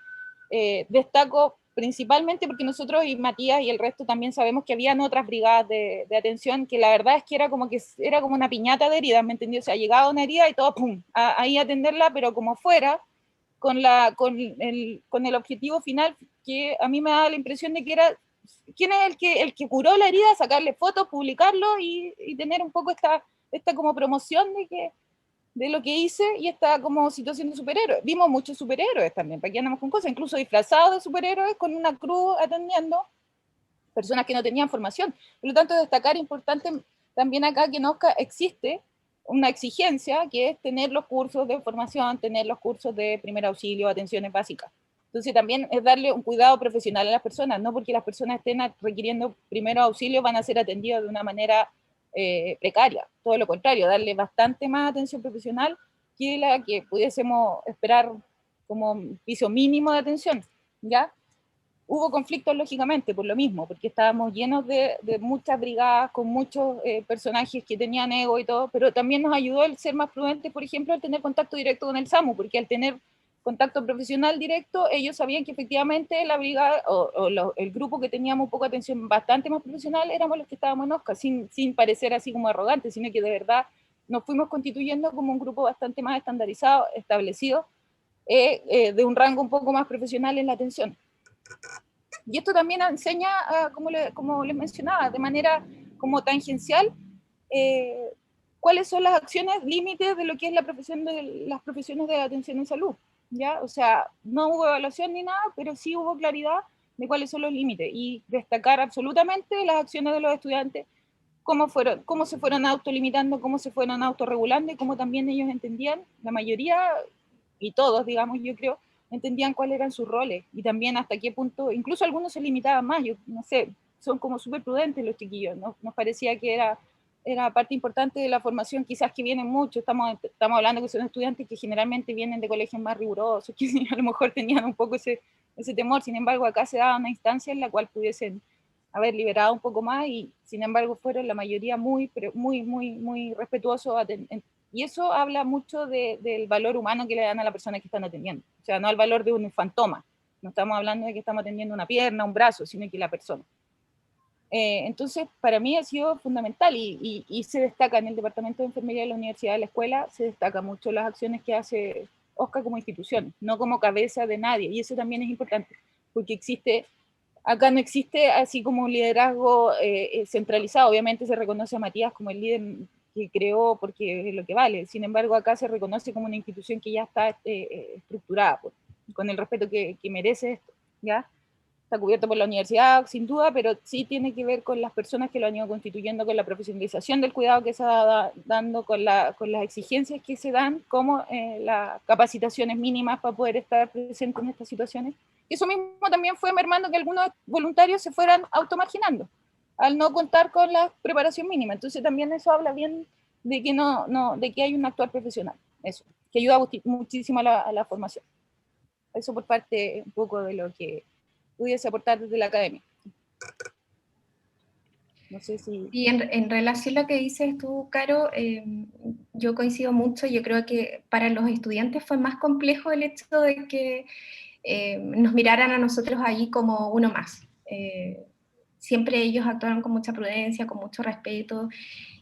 Destaco principalmente porque nosotros y Matías y el resto también sabemos que habían otras brigadas de atención, que la verdad es que era como una piñata de heridas, ¿me entendió? O sea, llegaba una herida y todo, pum, ahí atenderla, pero como fuera, con el objetivo final, que a mí me da la impresión de que era quién es el que curó la herida, sacarle fotos, publicarlo y tener un poco esta como promoción de lo que hice y esta como situación de superhéroe. Vimos muchos superhéroes también, para que andamos con cosas, incluso disfrazados de superhéroes con una cruz atendiendo personas que no tenían formación. Por lo tanto, destacar importante también acá que en OSCA existe una exigencia que es tener los cursos de formación, tener los cursos de primer auxilio, atenciones básicas. Entonces también es darle un cuidado profesional a las personas, no porque las personas estén requiriendo primer auxilio van a ser atendidos de una manera precaria, todo lo contrario, darle bastante más atención profesional que la que pudiésemos esperar como piso mínimo de atención, ¿ya? Hubo conflictos, lógicamente, por lo mismo, porque estábamos llenos de muchas brigadas, con muchos personajes que tenían ego y todo, pero también nos ayudó el ser más prudentes, por ejemplo, al tener contacto directo con el SAMU, porque al tener contacto profesional directo, ellos sabían que efectivamente la brigada el grupo que teníamos poca atención bastante más profesional éramos los que estábamos en OSCA, sin parecer así como arrogantes, sino que de verdad nos fuimos constituyendo como un grupo bastante más estandarizado, establecido, de un rango un poco más profesional en la atención. Y esto también enseña, como les mencionaba, de manera como tangencial, cuáles son las acciones límites de lo que es las profesiones de la atención en salud, ¿ya? O sea, no hubo evaluación ni nada, pero sí hubo claridad de cuáles son los límites, y destacar absolutamente las acciones de los estudiantes, cómo se fueron autolimitando, cómo se fueron autorregulando, y cómo también ellos entendían, la mayoría, y todos, digamos, yo creo, entendían cuáles eran sus roles, y también hasta qué punto, incluso algunos se limitaban más, yo no sé, son como súper prudentes los chiquillos, ¿no? Nos parecía que era parte importante de la formación, quizás que vienen mucho, estamos hablando que son estudiantes que generalmente vienen de colegios más rigurosos, que a lo mejor tenían un poco ese temor, sin embargo acá se daba una instancia en la cual pudiesen haber liberado un poco más, y sin embargo fueron la mayoría muy respetuosos, y eso habla mucho del valor humano que le dan a la persona que están atendiendo, o sea, no al valor de un fantoma, no estamos hablando de que estamos atendiendo una pierna, un brazo, sino que la persona. Entonces, para mí ha sido fundamental, y se destaca en el Departamento de Enfermería de la Universidad de la Escuela, se destaca mucho las acciones que hace OSCA como institución, no como cabeza de nadie, y eso también es importante, porque acá no existe así como un liderazgo centralizado. Obviamente se reconoce a Matías como el líder que creó porque es lo que vale, sin embargo acá se reconoce como una institución que ya está estructurada, con el respeto que merece esto, ¿ya? está cubierto por la universidad, sin duda, pero sí tiene que ver con las personas que lo han ido constituyendo, con la profesionalización del cuidado que se va dando, con las exigencias que se dan, como las capacitaciones mínimas para poder estar presente en estas situaciones. Y eso mismo también fue mermando que algunos voluntarios se fueran automarginando, al no contar con la preparación mínima. Entonces también eso habla bien de que, de que hay un actuar profesional, eso, que ayuda muchísimo a la formación. Eso por parte un poco de lo que pudiese aportar desde la academia. No sé si... Y en relación a lo que dices tú, Caro, yo coincido mucho. Yo creo que para los estudiantes fue más complejo el hecho de que nos miraran a nosotros ahí como uno más. Siempre ellos actuaron con mucha prudencia, con mucho respeto,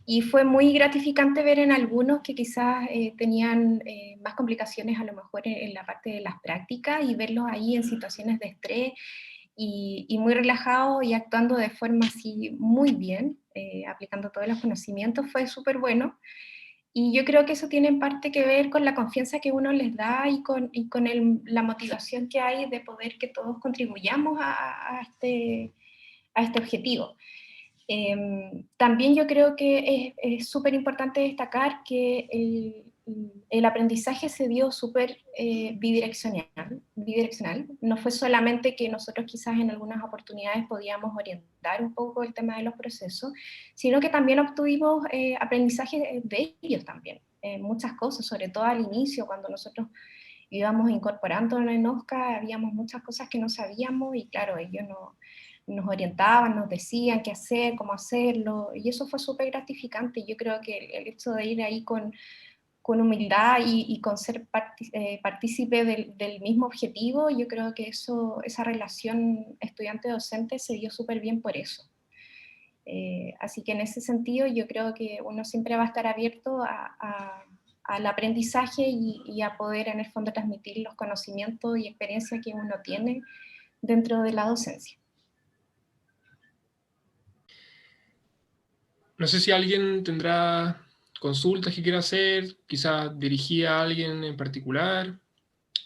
y fue muy gratificante ver en algunos que quizás tenían más complicaciones a lo mejor en la parte de las prácticas, y verlos ahí en situaciones de estrés, y muy relajados y actuando de forma así muy bien, aplicando todos los conocimientos, fue súper bueno. Y yo creo que eso tiene en parte que ver con la confianza que uno les da y con la motivación que hay de poder que todos contribuyamos a este objetivo. También yo creo que es súper importante destacar que el aprendizaje se dio súper bidireccional. No fue solamente que nosotros quizás en algunas oportunidades podíamos orientar un poco el tema de los procesos, sino que también obtuvimos aprendizaje de ellos también, muchas cosas, sobre todo al inicio, cuando nosotros íbamos incorporándonos en OSCA, habíamos muchas cosas que no sabíamos, y claro, ellos nos orientaban, nos decían qué hacer, cómo hacerlo, y eso fue súper gratificante. Yo creo que el hecho de ir ahí con humildad y con ser partícipe del mismo objetivo, yo creo que esa relación estudiante-docente se dio súper bien por eso. Así que en ese sentido yo creo que uno siempre va a estar abierto al aprendizaje y a poder en el fondo transmitir los conocimientos y experiencias que uno tiene dentro de la docencia. No sé si alguien tendrá consultas que quiera hacer, quizás dirigida a alguien en particular,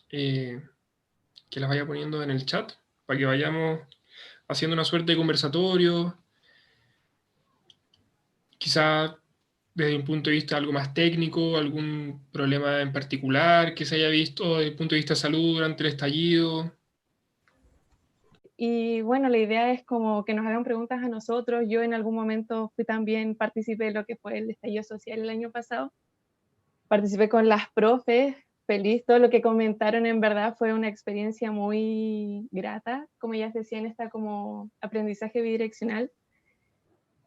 que las vaya poniendo en el chat, para que vayamos haciendo una suerte de conversatorio, quizás desde un punto de vista algo más técnico, algún problema en particular que se haya visto desde el punto de vista de salud durante el estallido. Y bueno, la idea es como que nos hagan preguntas a nosotros. Yo en algún momento fui también partícipe de lo que fue el estallido social el año pasado. Participé con las profes, feliz. Todo lo que comentaron en verdad fue una experiencia muy grata, como ellas decían, esta como aprendizaje bidireccional.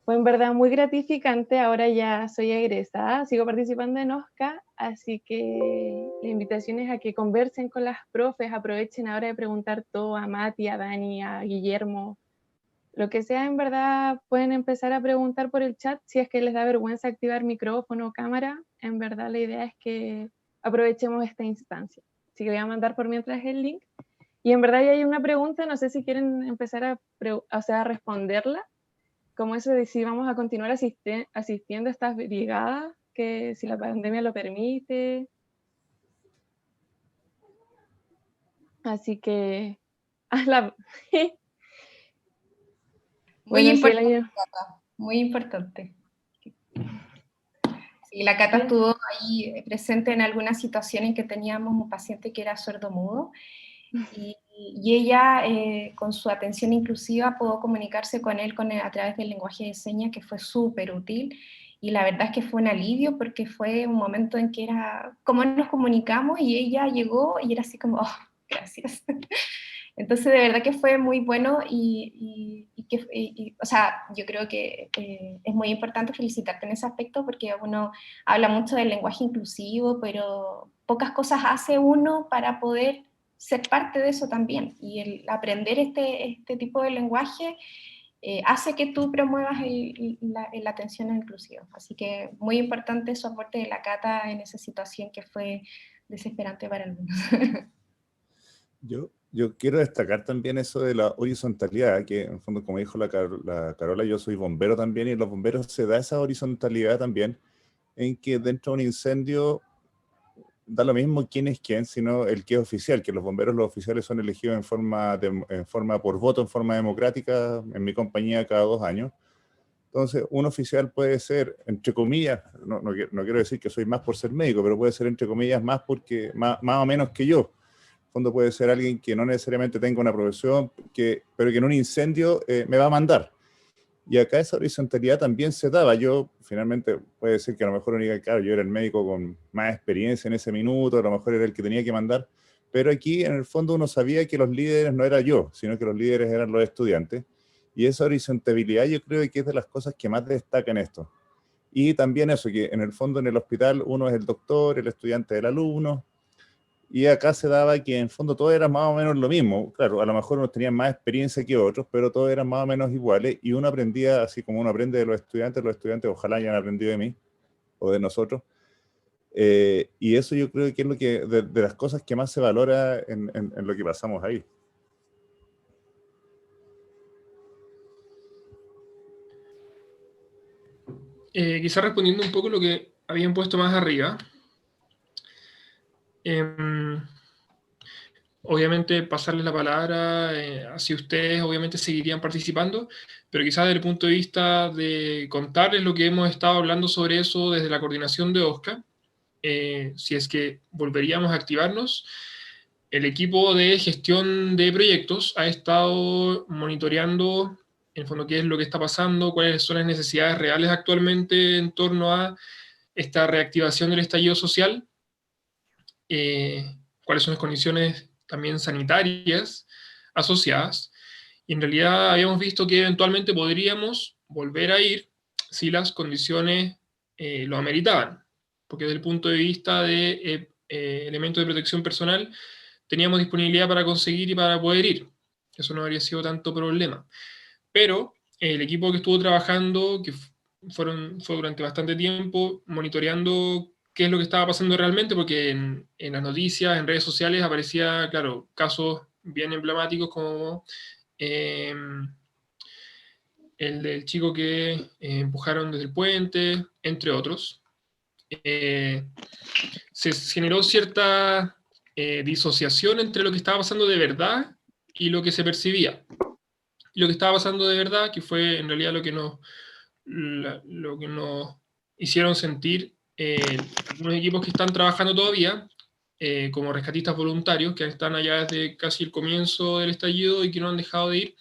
Fue en verdad muy gratificante. Ahora ya soy egresada, sigo participando en OSCA, así que la invitación es a que conversen con las profes, aprovechen ahora de preguntar todo a Mati, a Dani, a Guillermo, lo que sea. En verdad pueden empezar a preguntar por el chat si es que les da vergüenza activar micrófono o cámara. En verdad la idea es que aprovechemos esta instancia. Así que voy a mandar por mientras el link. Y en verdad ya hay una pregunta, no sé si quieren empezar a responderla, como eso de si vamos a continuar asistiendo a estas brigadas, que si la pandemia lo permite. Así que... Muy bueno, importante, sí, Cata, muy importante. Sí, la Cata estuvo ahí presente en algunas situaciones en que teníamos un paciente que era sordomudo, y ella con su atención inclusiva pudo comunicarse con él a través del lenguaje de señas, que fue súper útil, y la verdad es que fue un alivio porque fue un momento en que era cómo nos comunicamos, y ella llegó y era así como, oh, gracias. Entonces de verdad que fue muy bueno, o sea, yo creo que es muy importante felicitarte en ese aspecto, porque uno habla mucho del lenguaje inclusivo, pero pocas cosas hace uno para poder ser parte de eso también, y el aprender este tipo de lenguaje hace que tú promuevas la atención inclusiva. Así que muy importante su aporte de la Cata en esa situación que fue desesperante para algunos. Yo quiero destacar también eso de la horizontalidad, que en el fondo, como dijo la Carola, yo soy bombero también, y en los bomberos se da esa horizontalidad también, en que dentro de un incendio da lo mismo quién es quién, sino el que es oficial, que los oficiales son elegidos en forma por voto, en forma democrática, en mi compañía cada 2 años. Entonces, un oficial puede ser, entre comillas, no quiero decir que soy más por ser médico, pero puede ser, entre comillas, más o menos que yo. En el fondo puede ser alguien que no necesariamente tenga una profesión, pero que en un incendio me va a mandar. Y acá esa horizontalidad también se daba. Yo, finalmente, puede ser que a lo mejor claro, yo era el médico con más experiencia en ese minuto, a lo mejor era el que tenía que mandar, pero aquí en el fondo uno sabía que los líderes no era yo, sino que los líderes eran los estudiantes. Y esa horizontalidad yo creo que es de las cosas que más destacan esto. Y también eso, que en el fondo en el hospital uno es el doctor, el estudiante es el alumno, y acá se daba que en el fondo todo era más o menos lo mismo. Claro, a lo mejor unos tenían más experiencia que otros, pero todos eran más o menos iguales, y uno aprendía, así como uno aprende de los estudiantes ojalá hayan aprendido de mí, o de nosotros. Y eso yo creo que es lo que, de las cosas que más se valora en lo que pasamos ahí. Quizá respondiendo un poco lo que habían puesto más arriba. Obviamente pasarles la palabra, así ustedes obviamente seguirían participando, pero quizás desde el punto de vista de contarles lo que hemos estado hablando sobre eso desde la coordinación de OSCA, si es que volveríamos a activarnos, el equipo de gestión de proyectos ha estado monitoreando en el fondo qué es lo que está pasando, cuáles son las necesidades reales actualmente en torno a esta reactivación del estallido social, cuáles son las condiciones también sanitarias asociadas, y en realidad habíamos visto que eventualmente podríamos volver a ir si las condiciones lo ameritaban, porque desde el punto de vista de elementos de protección personal teníamos disponibilidad para conseguir y para poder ir, eso no habría sido tanto problema, pero el equipo que estuvo trabajando, que fue durante bastante tiempo monitoreando qué es lo que estaba pasando realmente, porque en las noticias, en redes sociales, aparecía, claro, casos bien emblemáticos como el del chico que empujaron desde el puente, entre otros. Se generó cierta disociación entre lo que estaba pasando de verdad y lo que se percibía. Y lo que estaba pasando de verdad, que fue en realidad lo que nos hicieron sentir algunos equipos que están trabajando todavía, como rescatistas voluntarios, que están allá desde casi el comienzo del estallido y que no han dejado de ir,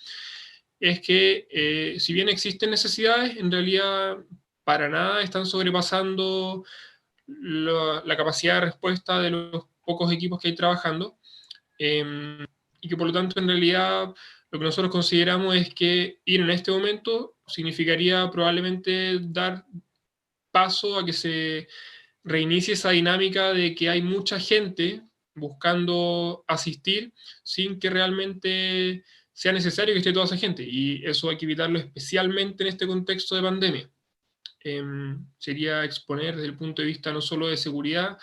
es que si bien existen necesidades, en realidad para nada están sobrepasando la capacidad de respuesta de los pocos equipos que hay trabajando, y que por lo tanto en realidad lo que nosotros consideramos es que ir en este momento significaría probablemente dar paso a que se reinicie esa dinámica de que hay mucha gente buscando asistir sin que realmente sea necesario que esté toda esa gente, y eso hay que evitarlo especialmente en este contexto de pandemia. Sería exponer desde el punto de vista no solo de seguridad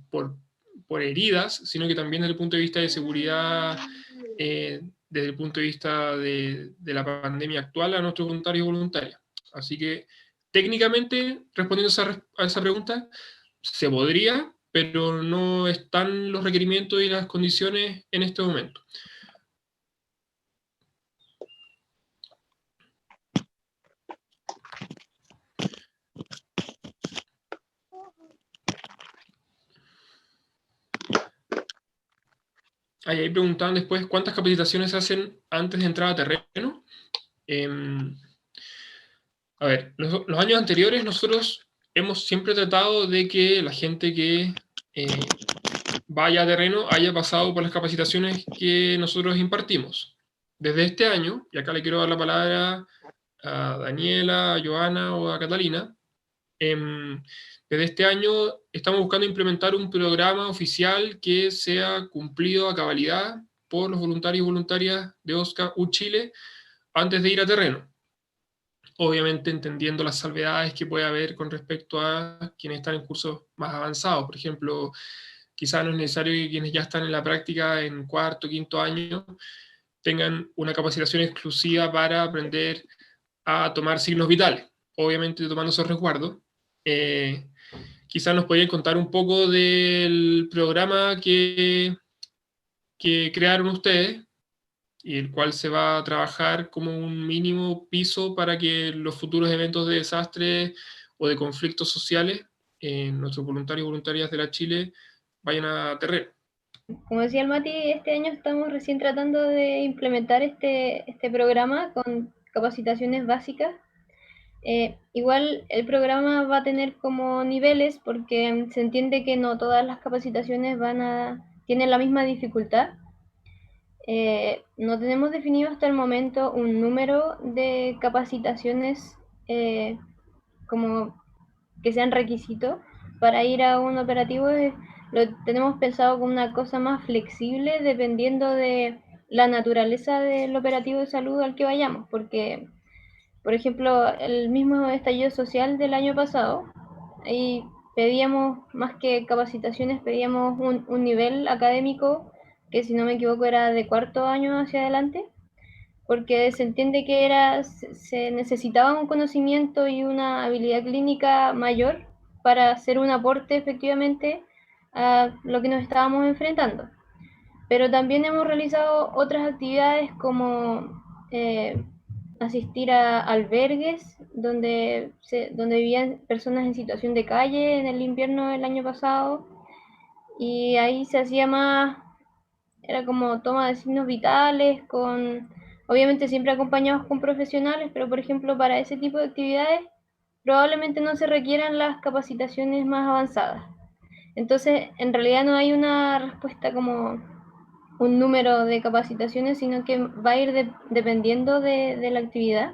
por heridas, sino que también desde el punto de vista de seguridad, desde el punto de vista de la pandemia actual, a nuestros voluntarios y voluntarias. Así que técnicamente, respondiendo a esa pregunta, se podría, pero no están los requerimientos y las condiciones en este momento. Ahí preguntaban después cuántas capacitaciones se hacen antes de entrar a terreno. A ver, los años anteriores nosotros hemos siempre tratado de que la gente que vaya a terreno haya pasado por las capacitaciones que nosotros impartimos. Desde este año, y acá le quiero dar la palabra a Daniela, a Joana o a Catalina, desde este año estamos buscando implementar un programa oficial que sea cumplido a cabalidad por los voluntarios y voluntarias de OSCA Chile antes de ir a terreno. Obviamente entendiendo las salvedades que puede haber con respecto a quienes están en cursos más avanzados. Por ejemplo, quizás no es necesario que quienes ya están en la práctica en cuarto, quinto año, tengan una capacitación exclusiva para aprender a tomar signos vitales, obviamente tomando esos resguardos. quizás nos podrían contar un poco del programa que crearon ustedes, y el cual se va a trabajar como un mínimo piso para que los futuros eventos de desastre o de conflictos sociales, nuestros voluntarios y voluntarias de la Chile vayan a terreno. Como decía el Mati, este año estamos recién tratando de implementar este programa con capacitaciones básicas. Igual el programa va a tener como niveles porque se entiende que no todas las capacitaciones tienen la misma dificultad. No tenemos definido hasta el momento un número de capacitaciones como que sean requisitos para ir a un operativo. Lo tenemos pensado como una cosa más flexible dependiendo de la naturaleza del operativo de salud al que vayamos, porque, por ejemplo, el mismo estallido social del año pasado, ahí pedíamos, más que capacitaciones, pedíamos un nivel académico que, si no me equivoco, era de cuarto año hacia adelante, porque se entiende que se necesitaba un conocimiento y una habilidad clínica mayor para hacer un aporte efectivamente a lo que nos estábamos enfrentando. Pero también hemos realizado otras actividades como asistir a albergues donde vivían personas en situación de calle en el invierno del año pasado, y ahí se hacía más, era como toma de signos vitales, obviamente siempre acompañados con profesionales, pero por ejemplo para ese tipo de actividades probablemente no se requieran las capacitaciones más avanzadas. Entonces, en realidad no hay una respuesta como un número de capacitaciones, sino que va a ir dependiendo de la actividad.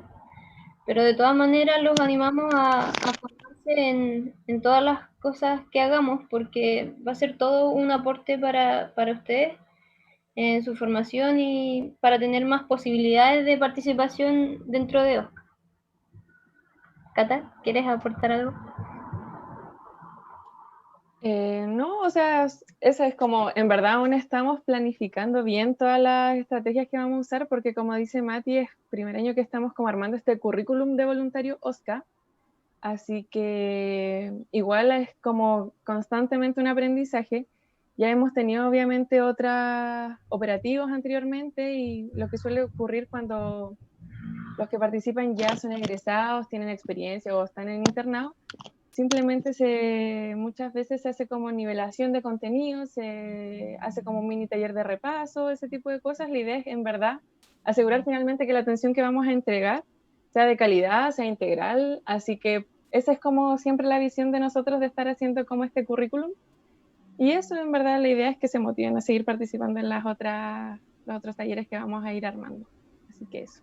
Pero de todas maneras los animamos a formarse en todas las cosas que hagamos, porque va a ser todo un aporte para ustedes en su formación y para tener más posibilidades de participación dentro de OSCA. Cata, ¿quieres aportar algo? No, o sea, esa es como, en verdad aún estamos planificando bien todas las estrategias que vamos a usar, porque como dice Mati, es primer año que estamos como armando este currículum de voluntario OSCA, así que igual es como constantemente un aprendizaje. Ya hemos tenido obviamente otros operativos anteriormente, y lo que suele ocurrir cuando los que participan ya son egresados, tienen experiencia o están en internado, simplemente muchas veces se hace como nivelación de contenido, se hace como un mini taller de repaso, ese tipo de cosas. La idea es, en verdad, asegurar finalmente que la atención que vamos a entregar sea de calidad, sea integral, así que esa es como siempre la visión de nosotros de estar haciendo como este currículum, y eso en verdad la idea es que se motiven a seguir participando en los otros talleres que vamos a ir armando, así que eso.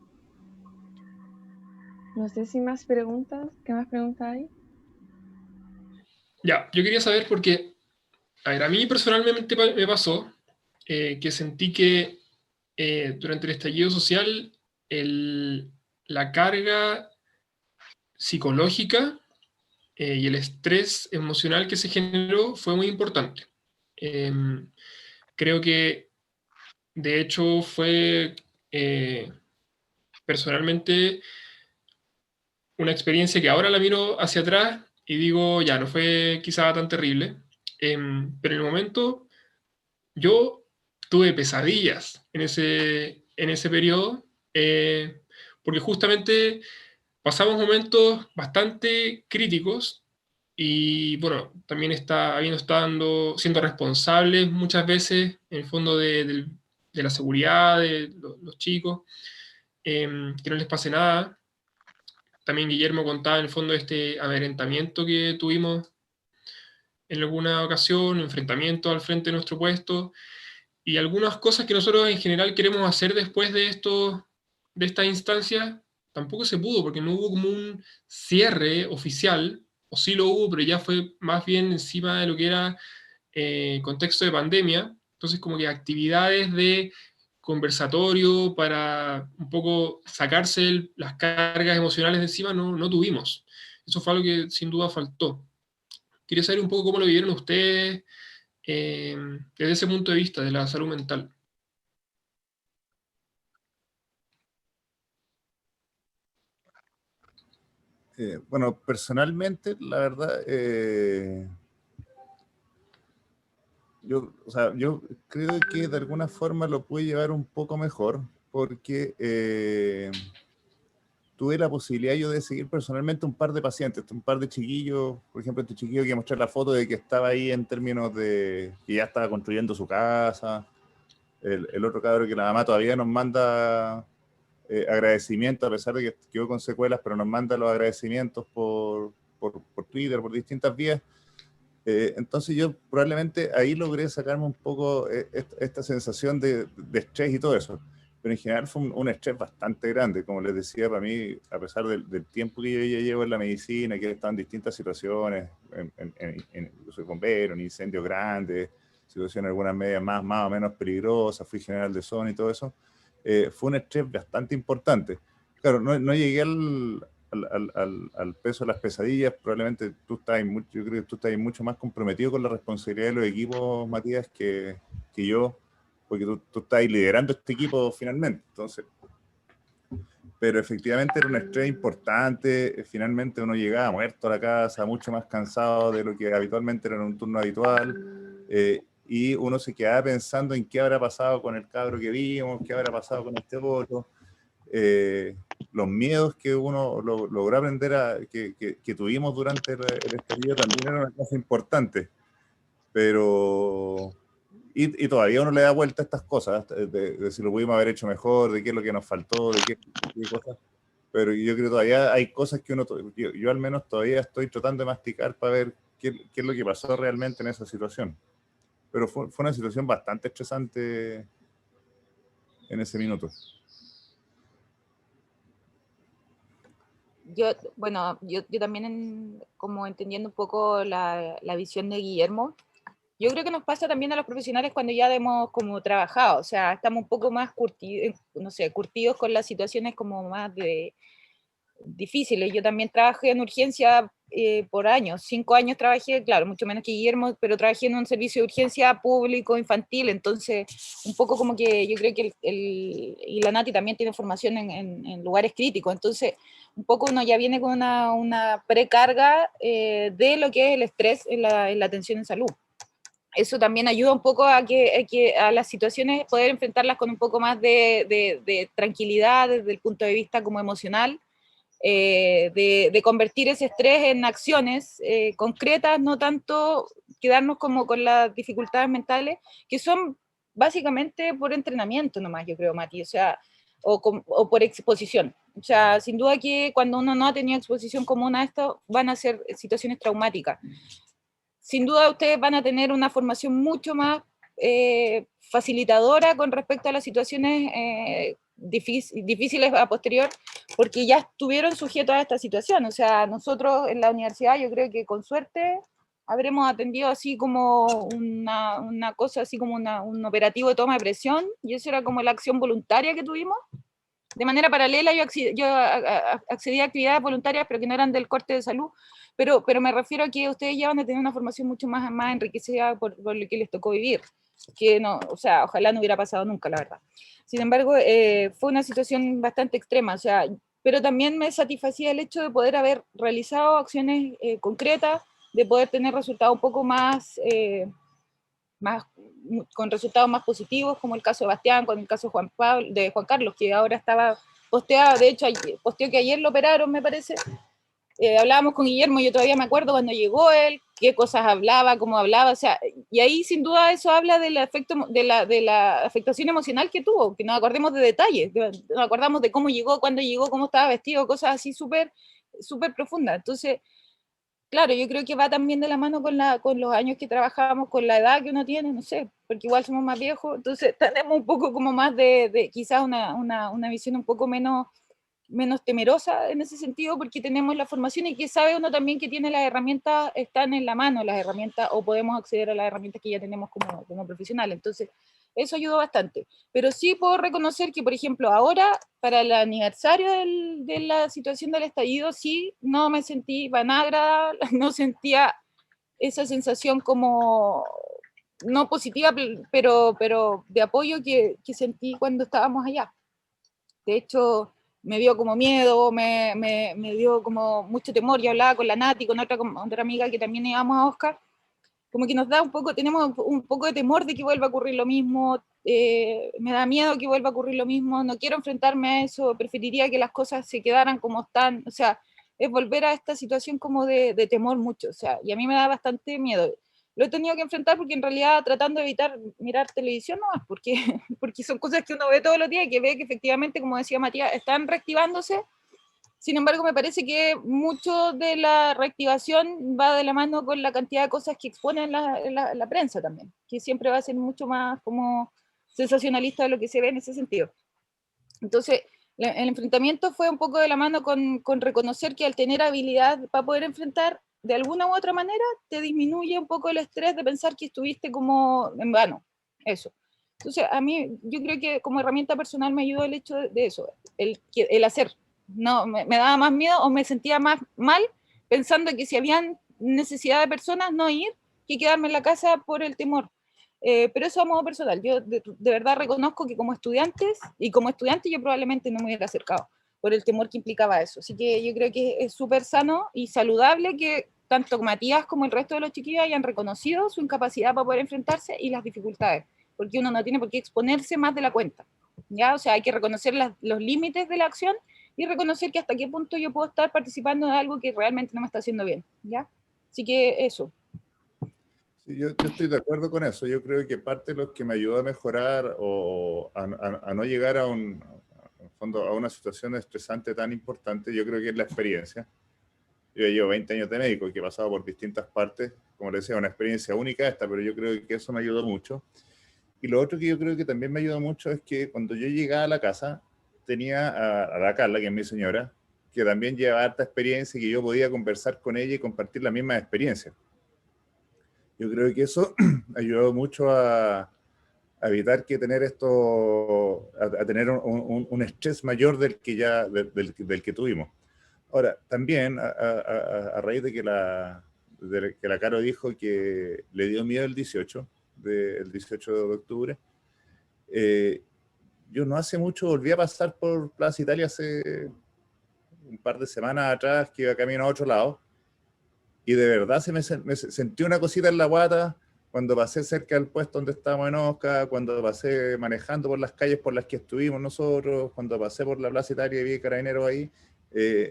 No sé si más preguntas, ¿qué más preguntas hay? Ya, yo quería saber porque, a ver, a mí personalmente me pasó que sentí que durante el estallido social la carga psicológica y el estrés emocional que se generó fue muy importante. Creo que, de hecho, fue personalmente una experiencia que ahora la miro hacia atrás y digo, ya, no fue quizá tan terrible, pero en el momento yo tuve pesadillas en ese periodo, porque justamente pasamos momentos bastante críticos y bueno, también habiendo estado siendo responsables muchas veces en el fondo de la seguridad de los chicos, que no les pase nada. También Guillermo contaba en el fondo este amedrentamiento que tuvimos en alguna ocasión, enfrentamiento al frente de nuestro puesto, y algunas cosas que nosotros en general queremos hacer después de esta instancia, tampoco se pudo, porque no hubo como un cierre oficial, o sí lo hubo, pero ya fue más bien encima de lo que era contexto de pandemia. Entonces como que actividades de conversatorio para un poco sacarse las cargas emocionales de encima no tuvimos. Eso fue algo que sin duda faltó. Quería saber un poco cómo lo vivieron ustedes desde ese punto de vista de la salud mental. Bueno, personalmente, la verdad, o sea, yo creo que de alguna forma lo pude llevar un poco mejor, porque tuve la posibilidad yo de seguir personalmente un par de pacientes, un par de chiquillos, por ejemplo, este chiquillo que mostré la foto de que estaba ahí en términos de que ya estaba construyendo su casa, el otro cabrón que la mamá todavía nos manda agradecimientos, a pesar de que quedó con secuelas, pero nos manda los agradecimientos por Twitter, por distintas vías. Entonces yo probablemente ahí logré sacarme un poco esta sensación de estrés y todo eso. Pero en general fue un estrés bastante grande, como les decía, para mí, a pesar del tiempo que yo ya llevo en la medicina, que he estado en distintas situaciones, yo soy bombero, en incendios grandes, situaciones algunas medias más o menos peligrosas, fui general de zona y todo eso, fue un estrés bastante importante. Claro, no llegué al peso de las pesadillas, probablemente yo creo que tú estás mucho más comprometido con la responsabilidad de los equipos, Matías, que yo, porque tú estás liderando este equipo finalmente, entonces, pero efectivamente era un estrés importante, finalmente uno llegaba muerto a la casa, mucho más cansado de lo que habitualmente era en un turno habitual, y uno se quedaba pensando en qué habrá pasado con el cabro que vimos, qué habrá pasado con este otro, los miedos que uno logró aprender que tuvimos durante el estallido también era una cosa importante, pero y todavía uno le da vuelta a estas cosas, de si lo pudimos haber hecho mejor, de qué es lo que nos faltó, de qué cosas, pero yo creo que todavía hay cosas que yo al menos todavía estoy tratando de masticar para ver qué es lo que pasó realmente en esa situación, pero fue una situación bastante estresante en ese minuto. Bueno, yo también, como entendiendo un poco la visión de Guillermo, yo creo que nos pasa también a los profesionales cuando ya hemos como trabajado, o sea, estamos un poco más curtidos, no sé, curtidos con las situaciones como más difíciles. Yo también trabajé en urgencia por años, 5 años trabajé, claro, mucho menos que Guillermo, pero trabajé en un servicio de urgencia público infantil, entonces un poco como que yo creo que y la Nati también tiene formación en lugares críticos, entonces un poco uno ya viene con una precarga de lo que es el estrés en la atención en salud. Eso también ayuda un poco a las situaciones poder enfrentarlas con un poco más de tranquilidad desde el punto de vista como emocional, de convertir ese estrés en acciones concretas, no tanto quedarnos como con las dificultades mentales, que son básicamente por entrenamiento nomás, yo creo, Mati, o sea, o por exposición. O sea, sin duda que cuando uno no ha tenido exposición común a esto, van a ser situaciones traumáticas. Sin duda ustedes van a tener una formación mucho más facilitadora con respecto a las situaciones difíciles a posterior, porque ya estuvieron sujetos a esta situación. O sea, nosotros en la universidad yo creo que con suerte habremos atendido así como una cosa, así como un operativo de toma de presión, y eso era como la acción voluntaria que tuvimos. De manera paralela yo accedí a actividades voluntarias, pero que no eran del corte de salud, pero me refiero a que ustedes ya van a tener una formación mucho más enriquecida por lo que les tocó vivir, que no, o sea, ojalá no hubiera pasado nunca, la verdad. Sin embargo, fue una situación bastante extrema, o sea, pero también me satisfacía el hecho de poder haber realizado acciones concretas, de poder tener resultados un poco más con resultados más positivos, como el caso de Bastián, con el caso de Juan Carlos, que ahora estaba posteado, de hecho posteó que ayer lo operaron, me parece. Hablábamos con Guillermo, yo todavía me acuerdo cuando llegó él, qué cosas hablaba, cómo hablaba, o sea, y ahí sin duda eso habla del efecto, de la afectación emocional que tuvo, que nos acordemos de detalles, nos acordamos de cómo llegó, cuándo llegó, cómo estaba vestido, cosas así súper profundas. Entonces, claro, yo creo que va también de la mano con los años que trabajamos, con la edad que uno tiene, no sé, porque igual somos más viejos, entonces tenemos un poco como más de quizás una visión un poco menos temerosa en ese sentido, porque tenemos la formación y que sabe uno también que tiene las herramientas, están en la mano las herramientas, o podemos acceder a las herramientas que ya tenemos como profesionales. Entonces, eso ayudó bastante. Pero sí puedo reconocer que, por ejemplo, ahora, para el aniversario de la situación del estallido, sí, no me sentí para nada agradable, no sentía esa sensación como, no positiva, pero de apoyo que sentí cuando estábamos allá. De hecho, me dio como miedo, me dio como mucho temor. Yo hablaba con la Nati, con otra amiga que también íbamos a Oscar, como que nos da un poco, tenemos un poco de temor de que vuelva a ocurrir lo mismo, me da miedo que vuelva a ocurrir lo mismo, no quiero enfrentarme a eso, preferiría que las cosas se quedaran como están, o sea, es volver a esta situación como de temor mucho, o sea, y a mí me da bastante miedo. Lo he tenido que enfrentar porque en realidad tratando de evitar mirar televisión no más, porque, porque son cosas que uno ve todos los días y que ve que efectivamente, como decía Matías, están reactivándose. Sin embargo, me parece que mucho de la reactivación va de la mano con la cantidad de cosas que exponen la prensa también, que siempre va a ser mucho más como sensacionalista de lo que se ve en ese sentido. Entonces, el enfrentamiento fue un poco de la mano con reconocer que al tener habilidad para poder enfrentar, de alguna u otra manera, te disminuye un poco el estrés de pensar que estuviste como en vano. Eso. Entonces, a mí, yo creo que como herramienta personal me ayudó el hecho de eso, el hacer. No, me daba más miedo o me sentía más mal pensando que si habían necesidad de personas, no ir, que quedarme en la casa por el temor. Pero eso a modo personal, yo de verdad reconozco que como estudiantes, y como estudiante yo probablemente no me hubiera acercado por el temor que implicaba eso. Así que yo creo que es súper sano y saludable que tanto Matías como el resto de los chiquillos hayan reconocido su incapacidad para poder enfrentarse y las dificultades, porque uno no tiene por qué exponerse más de la cuenta, ¿ya? O sea, hay que reconocer los límites de la acción y reconocer que hasta qué punto yo puedo estar participando de algo que realmente no me está haciendo bien, ¿ya? Así que eso. Sí, yo estoy de acuerdo con eso. Yo creo que parte de lo que me ayudó a mejorar o a no llegar a en fondo, a una situación estresante tan importante, yo creo que es la experiencia. Yo llevo 20 años de médico y que he pasado por distintas partes. Como les decía, una experiencia única esta, pero yo creo que eso me ayudó mucho. Y lo otro que yo creo que también me ayudó mucho es que cuando yo llegaba a la casa, tenía a la Carla, que es mi señora, que también llevaba harta experiencia y que yo podía conversar con ella y compartir la misma experiencia. Yo creo que eso ayudó mucho a evitar que tener esto, a tener un estrés mayor del que ya del que tuvimos. Ahora, también a raíz de que la Caro dijo que le dio miedo el 18 de octubre, yo no hace mucho volví a pasar por Plaza Italia hace un par de semanas atrás, que iba camino a otro lado, y de verdad me sentí una cosita en la guata cuando pasé cerca del puesto donde estábamos en Oscar, cuando pasé manejando por las calles por las que estuvimos nosotros, cuando pasé por la Plaza Italia y vi carabineros ahí,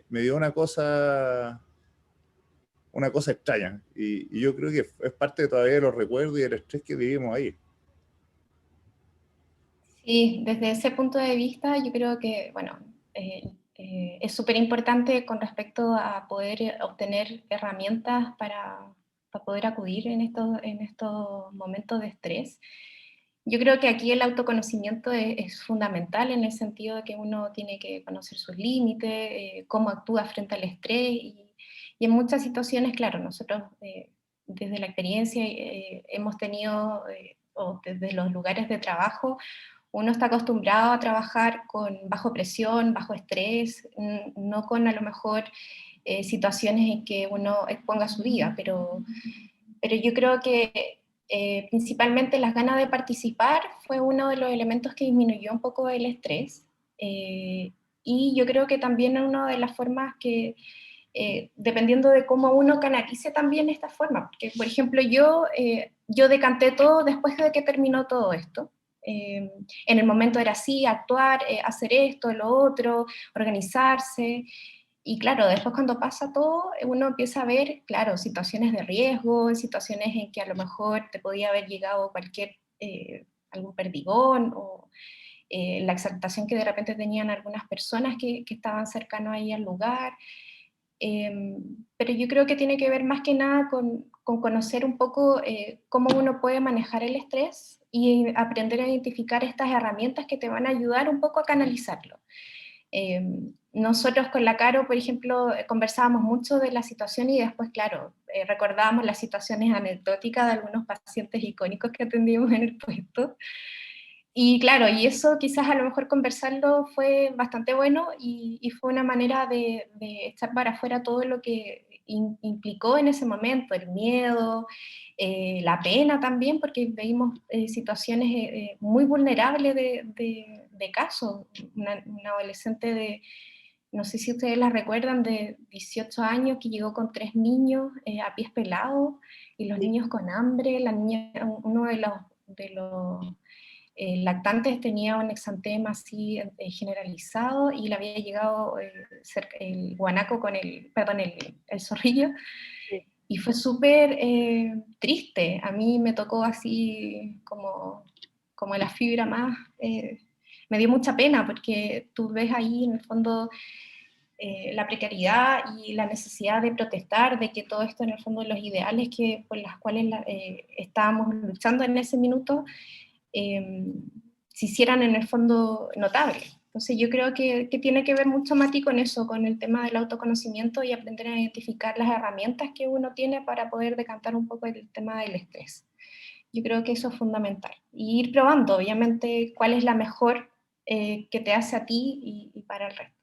me dio una cosa extraña. Y yo creo que es parte todavía de los recuerdos y del estrés que vivimos ahí. Sí, desde ese punto de vista yo creo que, bueno, es súper importante con respecto a poder obtener herramientas para poder acudir en estos momentos de estrés. Yo creo que aquí el autoconocimiento es fundamental en el sentido de que uno tiene que conocer sus límites, cómo actúa frente al estrés y en muchas situaciones, claro, nosotros desde la experiencia hemos tenido, o desde los lugares de trabajo, uno está acostumbrado a trabajar bajo presión, bajo estrés, no con a lo mejor situaciones en que uno exponga su vida, pero yo creo que principalmente las ganas de participar fue uno de los elementos que disminuyó un poco el estrés. Y yo creo que también una de las formas que, dependiendo de cómo uno canalice también esta forma, porque por ejemplo yo decanté todo después de que terminó todo esto. En el momento era así, actuar, hacer esto, lo otro, organizarse. Y claro, después cuando pasa todo, uno empieza a ver, claro, situaciones de riesgo, situaciones en que a lo mejor te podía haber llegado algún perdigón, o la exaltación que de repente tenían algunas personas que estaban cercanos ahí al lugar. Pero yo creo que tiene que ver más que nada con conocer un poco cómo uno puede manejar el estrés y aprender a identificar estas herramientas que te van a ayudar un poco a canalizarlo. Nosotros con la Caro, por ejemplo, conversábamos mucho de la situación y después, claro, recordábamos las situaciones anecdóticas de algunos pacientes icónicos que atendimos en el puesto. Y claro, y eso quizás a lo mejor conversarlo fue bastante bueno y fue una manera de echar para afuera todo lo que implicó en ese momento, el miedo, la pena también, porque veíamos situaciones muy vulnerables de casos. Una adolescente no sé si ustedes la recuerdan, de 18 años, que llegó con 3 niños a pies pelados, y los niños con hambre, uno de los lactantes tenía un exantema así generalizado y le había llegado el guanaco con el zorrillo, Sí. y fue súper triste. A mí me tocó así como la fibra más, me dio mucha pena porque tú ves ahí en el fondo la precariedad y la necesidad de protestar, de que todo esto en el fondo los ideales por las cuales estábamos luchando en ese minuto se hicieran en el fondo notables. Entonces yo creo que tiene que ver mucho, Mati, con eso, con el tema del autoconocimiento y aprender a identificar las herramientas que uno tiene para poder decantar un poco el tema del estrés. Yo creo que eso es fundamental. Y ir probando, obviamente, cuál es la mejor que te hace a ti y para el resto.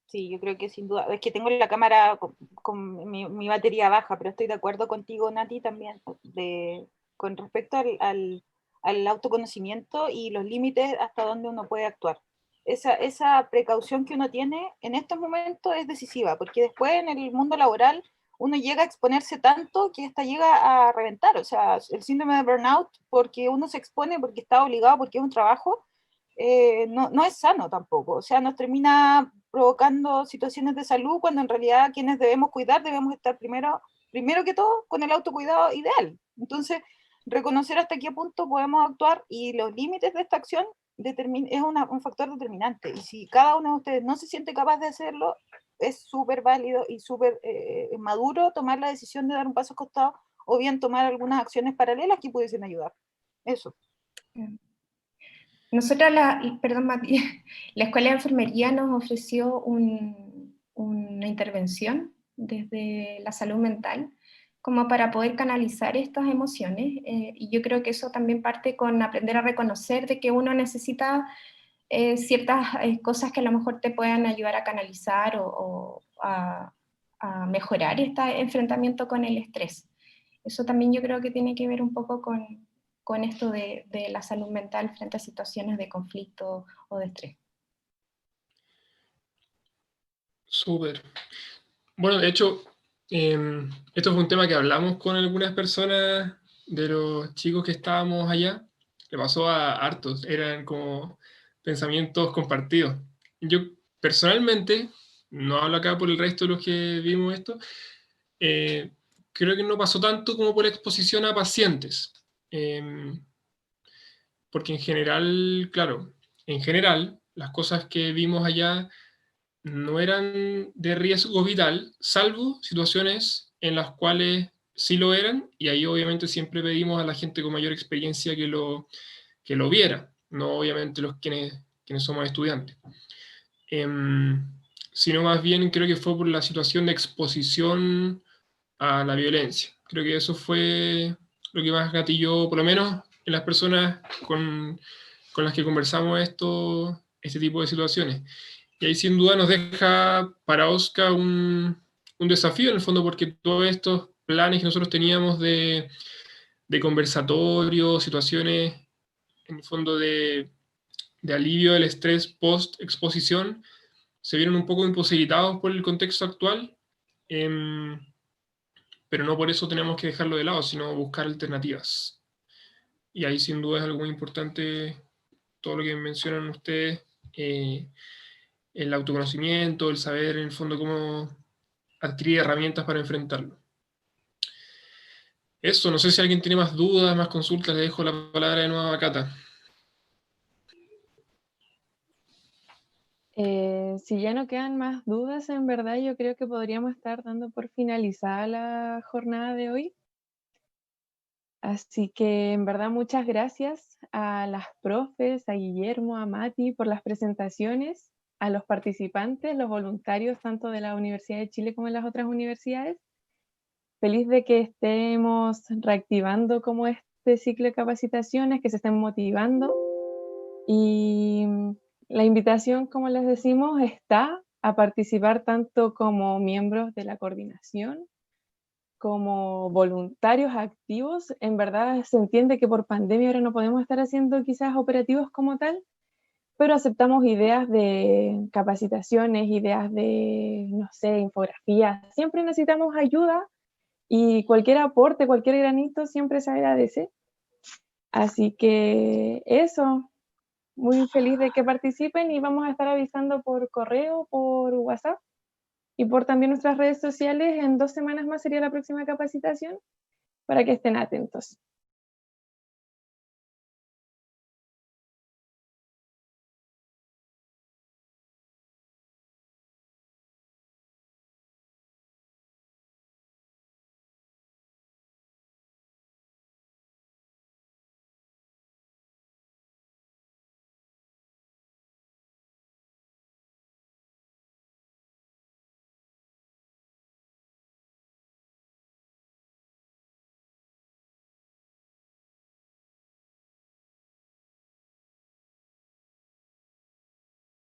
Sí, yo creo que sin duda, es que tengo la cámara con mi batería baja, pero estoy de acuerdo contigo, Nati, también, con respecto al autoconocimiento y los límites hasta donde uno puede actuar. Esa precaución que uno tiene en estos momentos es decisiva, porque después en el mundo laboral uno llega a exponerse tanto que hasta llega a reventar, o sea, el síndrome de burnout, porque uno se expone, porque está obligado, porque es un trabajo, no es sano tampoco, o sea, nos termina provocando situaciones de salud cuando en realidad quienes debemos cuidar debemos estar primero que todo con el autocuidado ideal. Entonces, reconocer hasta qué punto podemos actuar y los límites de esta acción es un factor determinante. Y si cada uno de ustedes no se siente capaz de hacerlo, es súper válido y súper maduro tomar la decisión de dar un paso al costado o bien tomar algunas acciones paralelas que pudiesen ayudar. Eso. Nosotros, perdón, Mati, la Escuela de Enfermería nos ofreció una intervención desde la salud mental como para poder canalizar estas emociones, y yo creo que eso también parte con aprender a reconocer de que uno necesita ciertas cosas que a lo mejor te puedan ayudar a canalizar o a mejorar este enfrentamiento con el estrés. Eso también yo creo que tiene que ver un poco con esto de la salud mental frente a situaciones de conflicto o de estrés. Súper. Bueno, de hecho, esto fue un tema que hablamos con algunas personas de los chicos que estábamos allá. Le pasó a hartos, eran como pensamientos compartidos. Yo personalmente, no hablo acá por el resto de los que vimos esto, creo que no pasó tanto como por exposición a pacientes. Porque en general, claro, en general, las cosas que vimos allá no eran de riesgo vital, salvo situaciones en las cuales sí lo eran, y ahí obviamente siempre pedimos a la gente con mayor experiencia que lo viera, no obviamente quienes somos estudiantes. Sino más bien creo que fue por la situación de exposición a la violencia. Creo que eso fue lo que más gatilló, por lo menos en las personas con las que conversamos este tipo de situaciones. Y ahí sin duda nos deja para Oscar un desafío en el fondo, porque todos estos planes que nosotros teníamos de conversatorio, situaciones en el fondo de alivio del estrés post-exposición, se vieron un poco imposibilitados por el contexto actual, pero no por eso tenemos que dejarlo de lado, sino buscar alternativas. Y ahí sin duda es algo muy importante todo lo que mencionan ustedes, el autoconocimiento, el saber en el fondo cómo adquirir herramientas para enfrentarlo. Eso, no sé si alguien tiene más dudas, más consultas, le dejo la palabra de nuevo a Cata. Si ya no quedan más dudas, en verdad yo creo que podríamos estar dando por finalizada la jornada de hoy. Así que en verdad muchas gracias a las profes, a Guillermo, a Mati por las presentaciones, a los participantes, los voluntarios tanto de la Universidad de Chile como de las otras universidades. Feliz de que estemos reactivando como este ciclo de capacitaciones, que se estén motivando. Y la invitación, como les decimos, está a participar tanto como miembros de la coordinación, como voluntarios activos. En verdad se entiende que por pandemia ahora no podemos estar haciendo quizás operativos como tal, pero aceptamos ideas de capacitaciones, ideas de, no sé, infografías. Siempre necesitamos ayuda y cualquier aporte, cualquier granito siempre se agradece. Así que eso, muy feliz de que participen y vamos a estar avisando por correo, por WhatsApp y por también nuestras redes sociales. En 2 semanas más sería la próxima capacitación para que estén atentos.